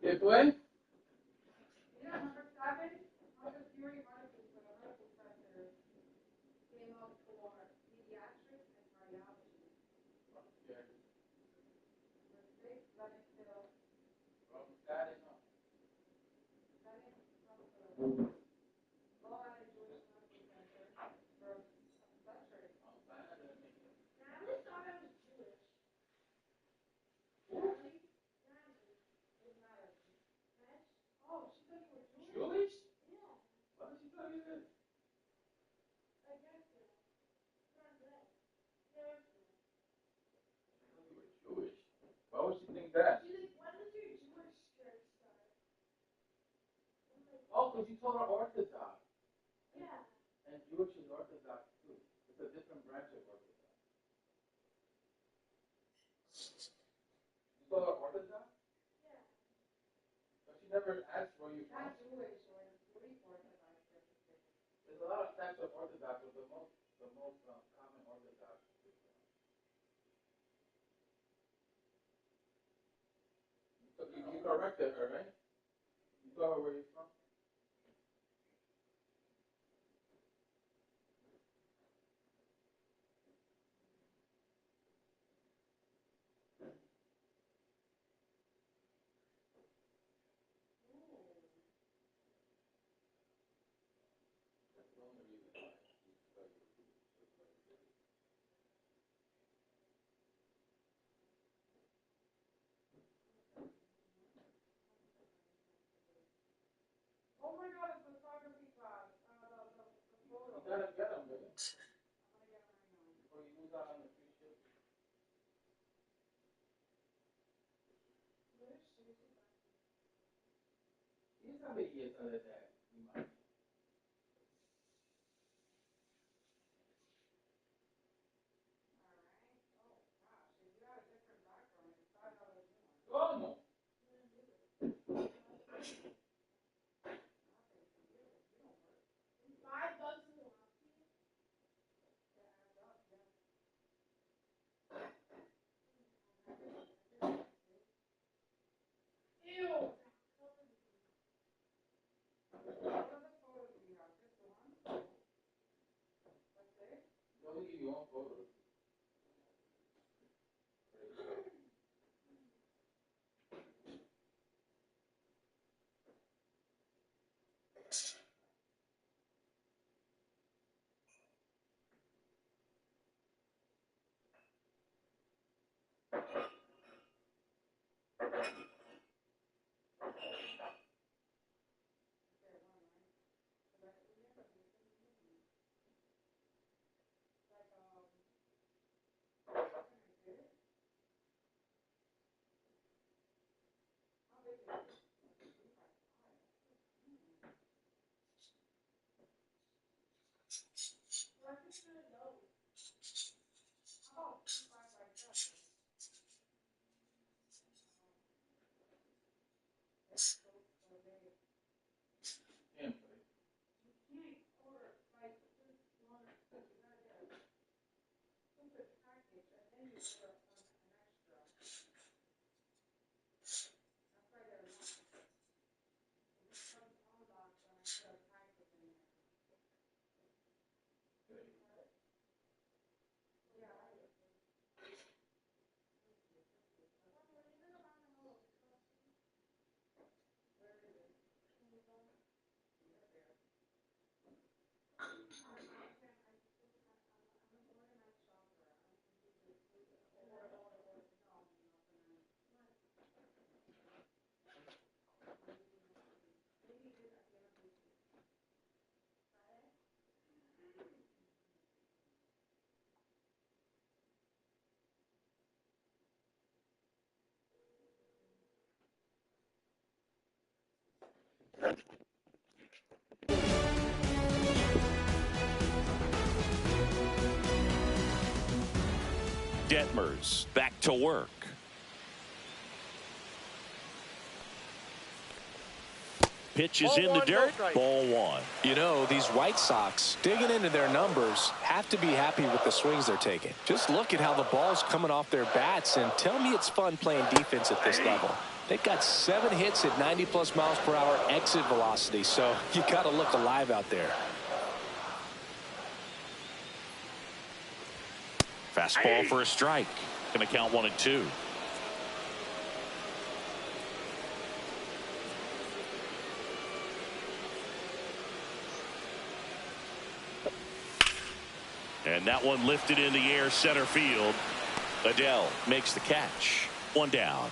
¿Qué fue? Jewish? Why did she tell you this? Jewish. Why would she think that? Oh, because you told her Orthodox. Yeah. And Jewish is Orthodox too. It's a different branch of Orthodox. You told her Orthodox? Yeah. But she never asked where you from. Not Jewish or Greek Orthodox. There's a lot of types of Orthodox, but the most common Orthodox is you corrected her, right? You told her where you're from? That's the only reason why you tell you. Oh my God, it's photography class. The photo. You gotta get them, man. I'm gonna get them right now. Before you lose out on the free shit. These are the years of that. You might. ¿Cómo? Yo only give you one photo. Can't play. Detmers back to work. Pitch is in the dirt. Ball one. You know, these White Sox, digging into their numbers, have to be happy with the swings they're taking. Just look at how the ball's coming off their bats, and tell me it's fun playing defense at this level. They've got 7 hits at 90+ miles per hour exit velocity, so you got to look alive out there. Fastball for a strike. Going to count 1-2. And that one lifted in the air center field. Adele makes the catch. One down.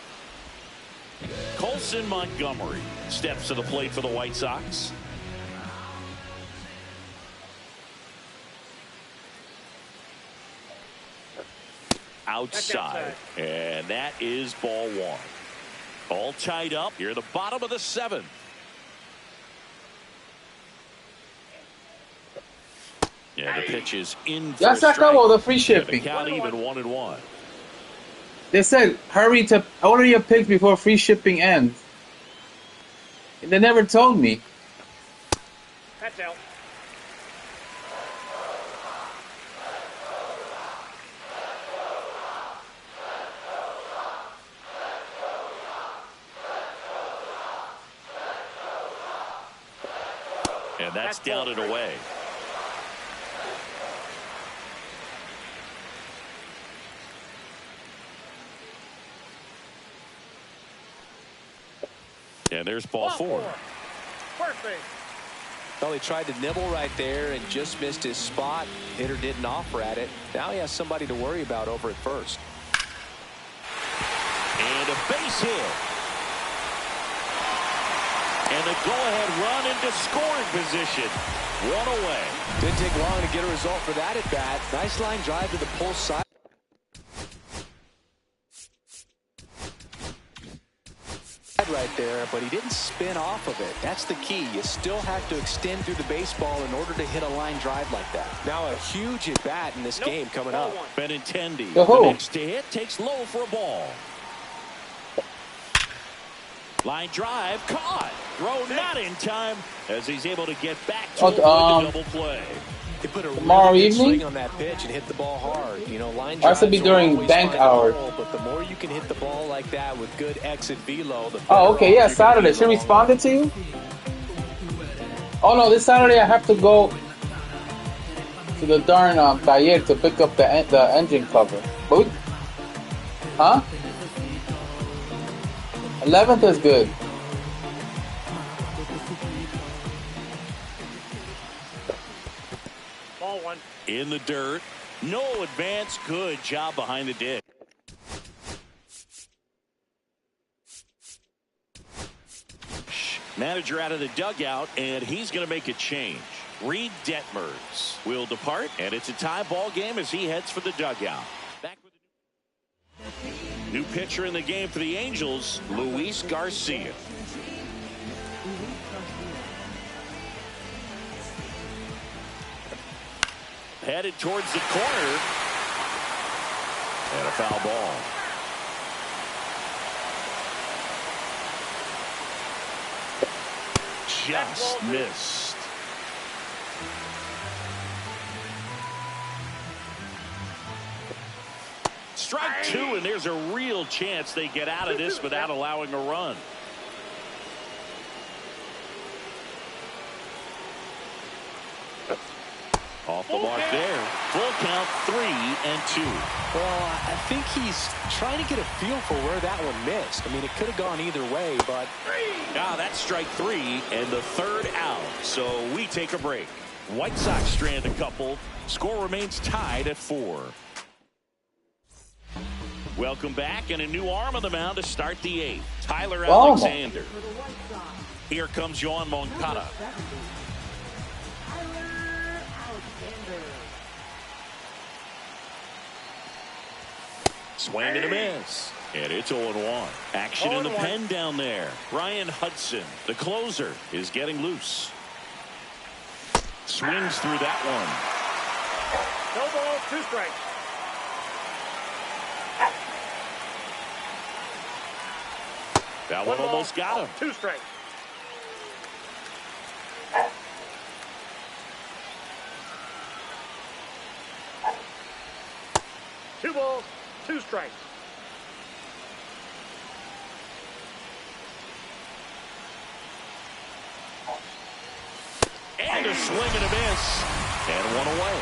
Colson Montgomery steps to the plate for the White Sox. Outside. And that is ball one. All tied up here at the bottom of the seventh. Yeah, the pitch is in for Ya a se strike. acabó the free Yeah, the shipping. count even 1-1. They said hurry to order your picks before free shipping ends. And they never told me. That's out. And that's down and away. And there's ball four. First base. Well, he tried to nibble right there and just missed his spot. Hitter didn't offer at it. Now he has somebody to worry about over at first. And a base hit. And a go-ahead run into scoring position. One away. Didn't take long to get a result for that at bat. Nice line drive to the pull side. Right there, but he didn't spin off of it. That's the key. You still have to extend through the baseball in order to hit a line drive like that. Now a huge at bat in this game coming up. Benintendi, Yo-ho. the next to hit, takes low for a ball. Line drive caught. Throw not in time as he's able to get back to avoid the double play. He put a Tomorrow really good evening? swing on that pitch and hit the ball hard. You know, line Or it should be drives are during always bank fine to hours. roll, but the more you can hit the ball like that with good exit velo, the better Oh, okay, off yeah, you're gonna be Saturday. in She the long responded to you? Oh, no, this Saturday I have to go to the darn taller to pick up the engine cover. But huh? 11th is good. Ball one. In the dirt. No advance. Good job behind the dish. Manager out of the dugout, and he's going to make a change. Reed Detmers will depart, and it's a tie ball game as he heads for the dugout. Back with the new pitcher in the game for the Angels, Luis Garcia. Headed towards the corner. And a foul ball. Just missed. Strike two, and there's a real chance they get out of this without allowing a run. Off the mark there. Full count, 3-2. Well, I think he's trying to get a feel for where that one missed. I mean, it could have gone either way, but Now that's strike three and the third out. So we take a break. White Sox strand a couple. Score remains tied at 4. Welcome back, and a new arm on the mound to start the 8th. Tyler Alexander. Here comes Yoan Moncada. Swing and a miss. And it's 0-1. Action in the pen down there. Ryan Hudson, the closer, is getting loose. Swings through that one. No balls, 2 strikes. That one almost got him. 2 strikes. Two balls, 2 strikes. And a swing and a miss. And one away.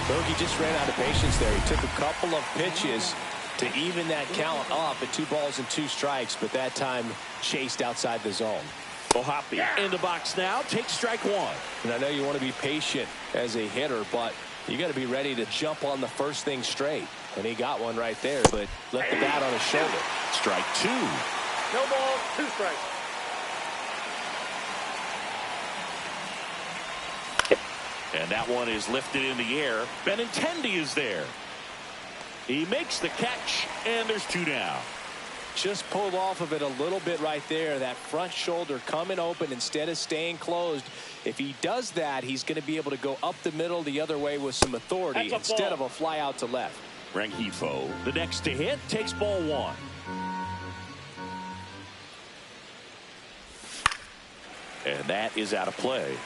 Bogey just ran out of patience there. He took a couple of pitches to even that count up at 2 balls and 2 strikes, but that time chased outside the zone. Ohapi in the box now. Takes strike one. And I know you want to be patient as a hitter, but You got to be ready to jump on the first thing straight. And he got one right there, but left the bat on his shoulder. Strike two. No balls, 2 strikes. And that one is lifted in the air. Benintendi is there. He makes the catch, and there's 2 down. Just pulled off of it a little bit right there. That front shoulder coming open instead of staying closed. If he does that, he's going to be able to go up the middle the other way with some authority instead of a fly out to left. Rengifo, the next to hit, takes ball 1. And that is out of play.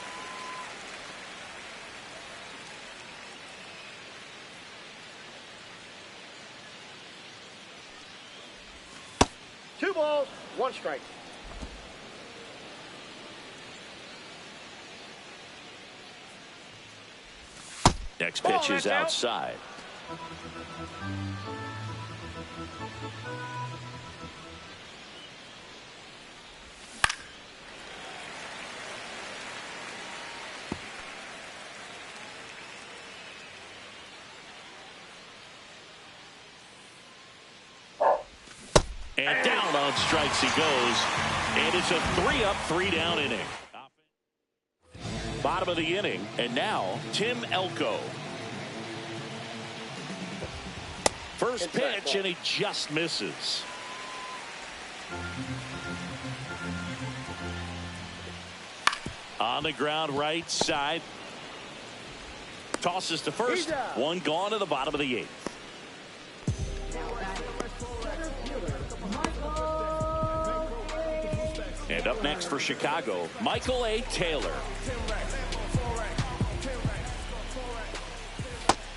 Two balls, 1 strike. Next pitch is outside. And down on strikes he goes. And it's a 3-up, 3-down inning. Bottom of the inning. And now Tim Elko. First pitch, and he just misses. On the ground, right side. Tosses to first. One gone to the bottom of the 8th. And up next for Chicago, Michael A. Taylor.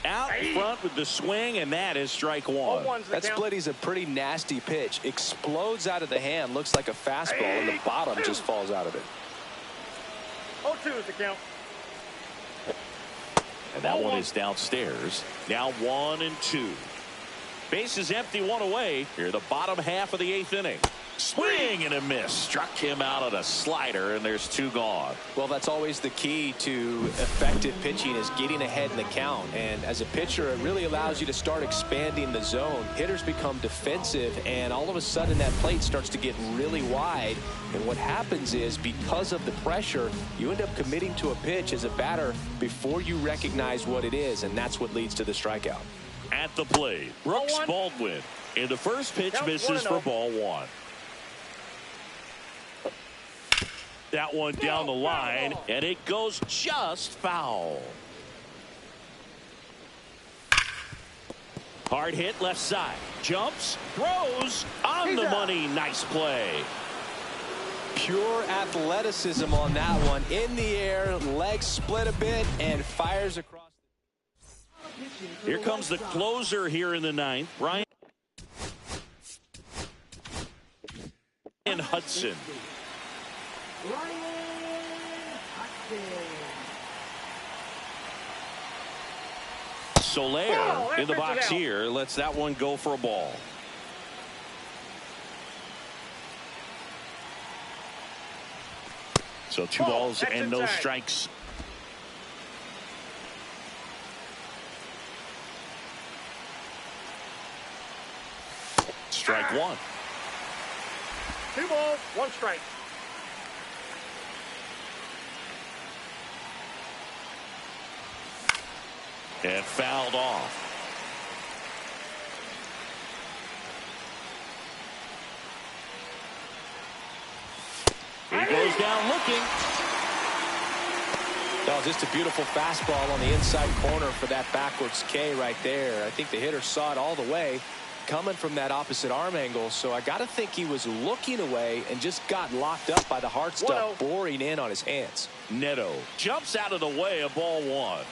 Out front with the swing, and that is strike 1. That split is a pretty nasty pitch. Explodes out of the hand. Looks like a fastball, and the bottom just falls out of it. 0-2 is the count. And that one is downstairs. Now 1-2. Base is empty, 1 away. Here, the bottom half of the 8th inning. Swing and a miss. Struck him out on a slider, and there's 2 gone. Well, that's always the key to effective pitching, is getting ahead in the count. And as a pitcher, it really allows you to start expanding the zone. Hitters become defensive, and all of a sudden that plate starts to get really wide. And what happens is, because of the pressure, you end up committing to a pitch as a batter before you recognize what it is, and that's what leads to the strikeout. At the plate, Brooks Baldwin. And the first pitch misses for ball 1. That one down the line, and it goes just foul. Hard hit left side. Jumps, throws, on the money. Nice play. Pure athleticism on that one. In the air, legs split a bit, and fires across. Here comes the closer here in the 9th. Ryan Hudson. Soler in the box here. Lets that one go for a ball. So 2 balls and no strikes. Strike 1. 2 balls, 1 strike. And fouled off. He goes down looking. Oh, just a beautiful fastball on the inside corner for that backwards K right there. I think the hitter saw it all the way coming from that opposite arm angle. So I got to think he was looking away and just got locked up by the hard stuff boring in on his hands. Neto jumps out of the way of ball 1.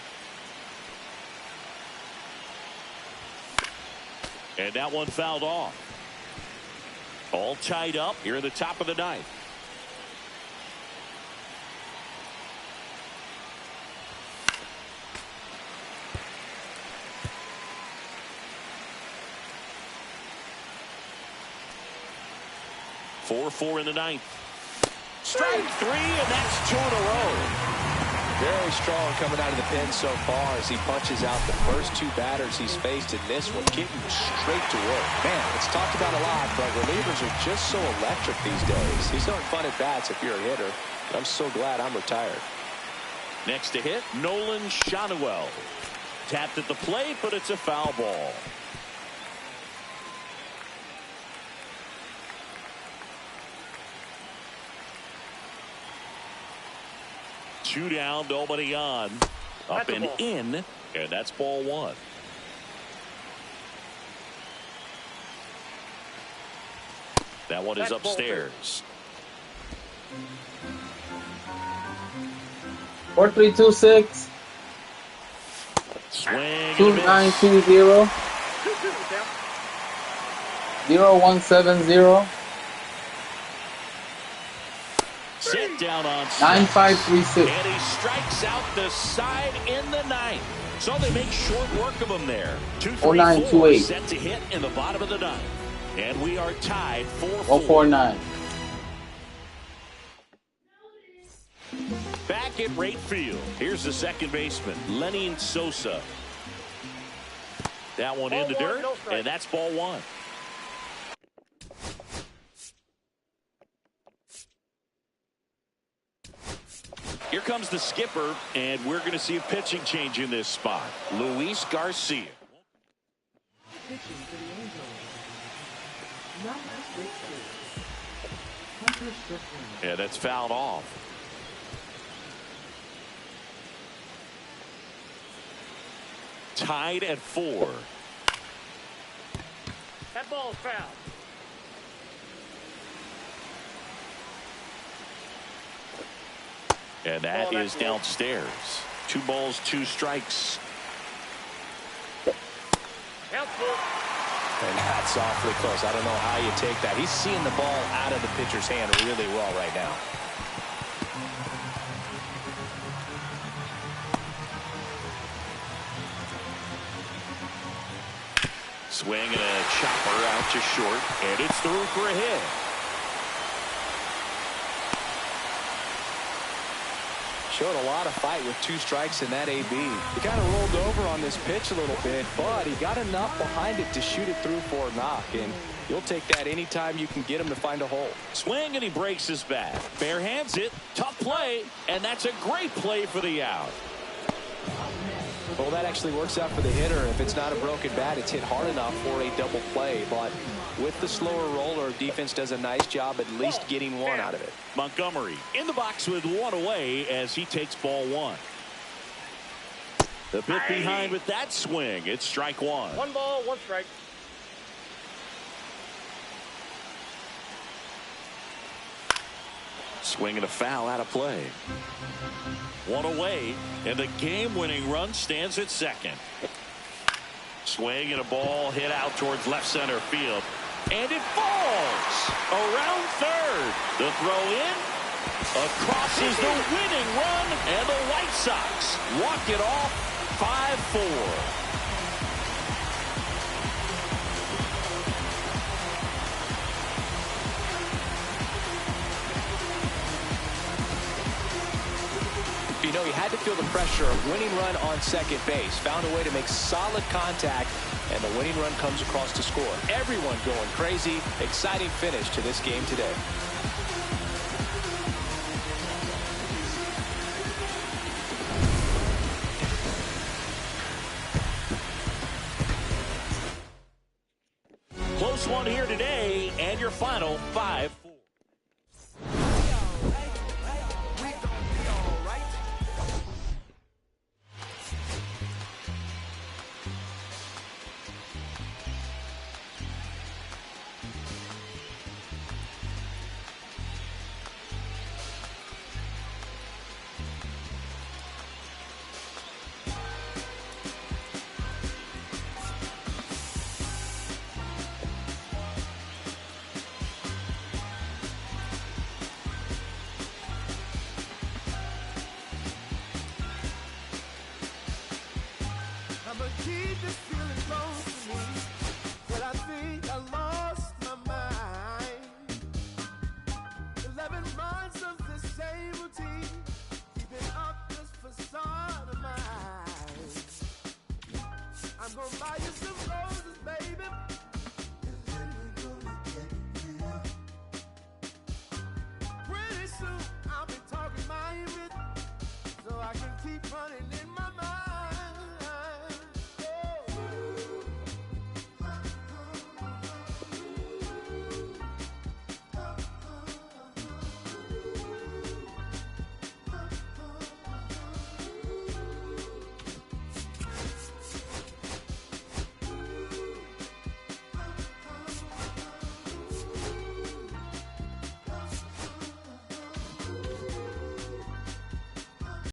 And that one fouled off. All tied up here in the top of the 9th. Four in the 9th. Strike 3, and that's 2 in a row. Very strong coming out of the pen so far as he punches out the first two batters he's faced in this one, getting straight to work. Man, it's talked about a lot, but relievers are just so electric these days. These aren't fun at bats if you're a hitter. I'm so glad I'm retired. Next to hit, Nolan Shotwell. Tapped at the plate, but it's a foul ball. Two down, nobody on. Up That's a and ball. in, and that's ball one. That one is That's ball two. upstairs. 4326 Swing and a miss. 2920 2-2 the count. 0170 Set down on strike. 9536. And he strikes out the side in the ninth. So they make short work of him there. 2-3-4 0928. set to hit in the bottom of the ninth. And we are tied 4-4. 149. Back at right field. Here's the second baseman, Lenny Sosa. That one in the Ball one, dirt, no strike. and that's ball one. Here comes the skipper, and we're going to see a pitching change in this spot. Luis Garcia. Pitching for the Angels. Number 60. Hunter Strickland. Yeah, that's fouled off. Tied at 4. That ball's foul. And that Oh, that's is low. downstairs. 2 balls, 2 strikes. Count full. And that's awfully close. I don't know how you take that. He's seeing the ball out of the pitcher's hand really well right now. Swing and a chopper out to short, and it's through for a hit. Showed a lot of fight with 2 strikes in that AB. He kind of rolled over on this pitch a little bit, but he got enough behind it to shoot it through for a knock, and you'll take that anytime you can get him to find a hole. Swing and he breaks his bat. Bare hands it. Tough play, and that's a great play for the out. Well, that actually works out for the hitter. If it's not a broken bat, it's hit hard enough for a double play. But with the slower roller, defense does a nice job at least getting one out of it. Montgomery in the box with 1 away as he takes ball 1. The bit behind with that swing. It's strike 1. 1 ball, 1 strike. Swing and a foul out of play. 1 away, and the game-winning run stands at second. Swing and a ball hit out towards left center field. And it falls around third. The throw in. Across is the winning run, and the White Sox walk it off 5-4. You know, he had to feel the pressure. A winning run on second base. Found a way to make solid contact, and the winning run comes across to score. Everyone going crazy. Exciting finish to this game today. Close one here today, and your final 5-4. keep running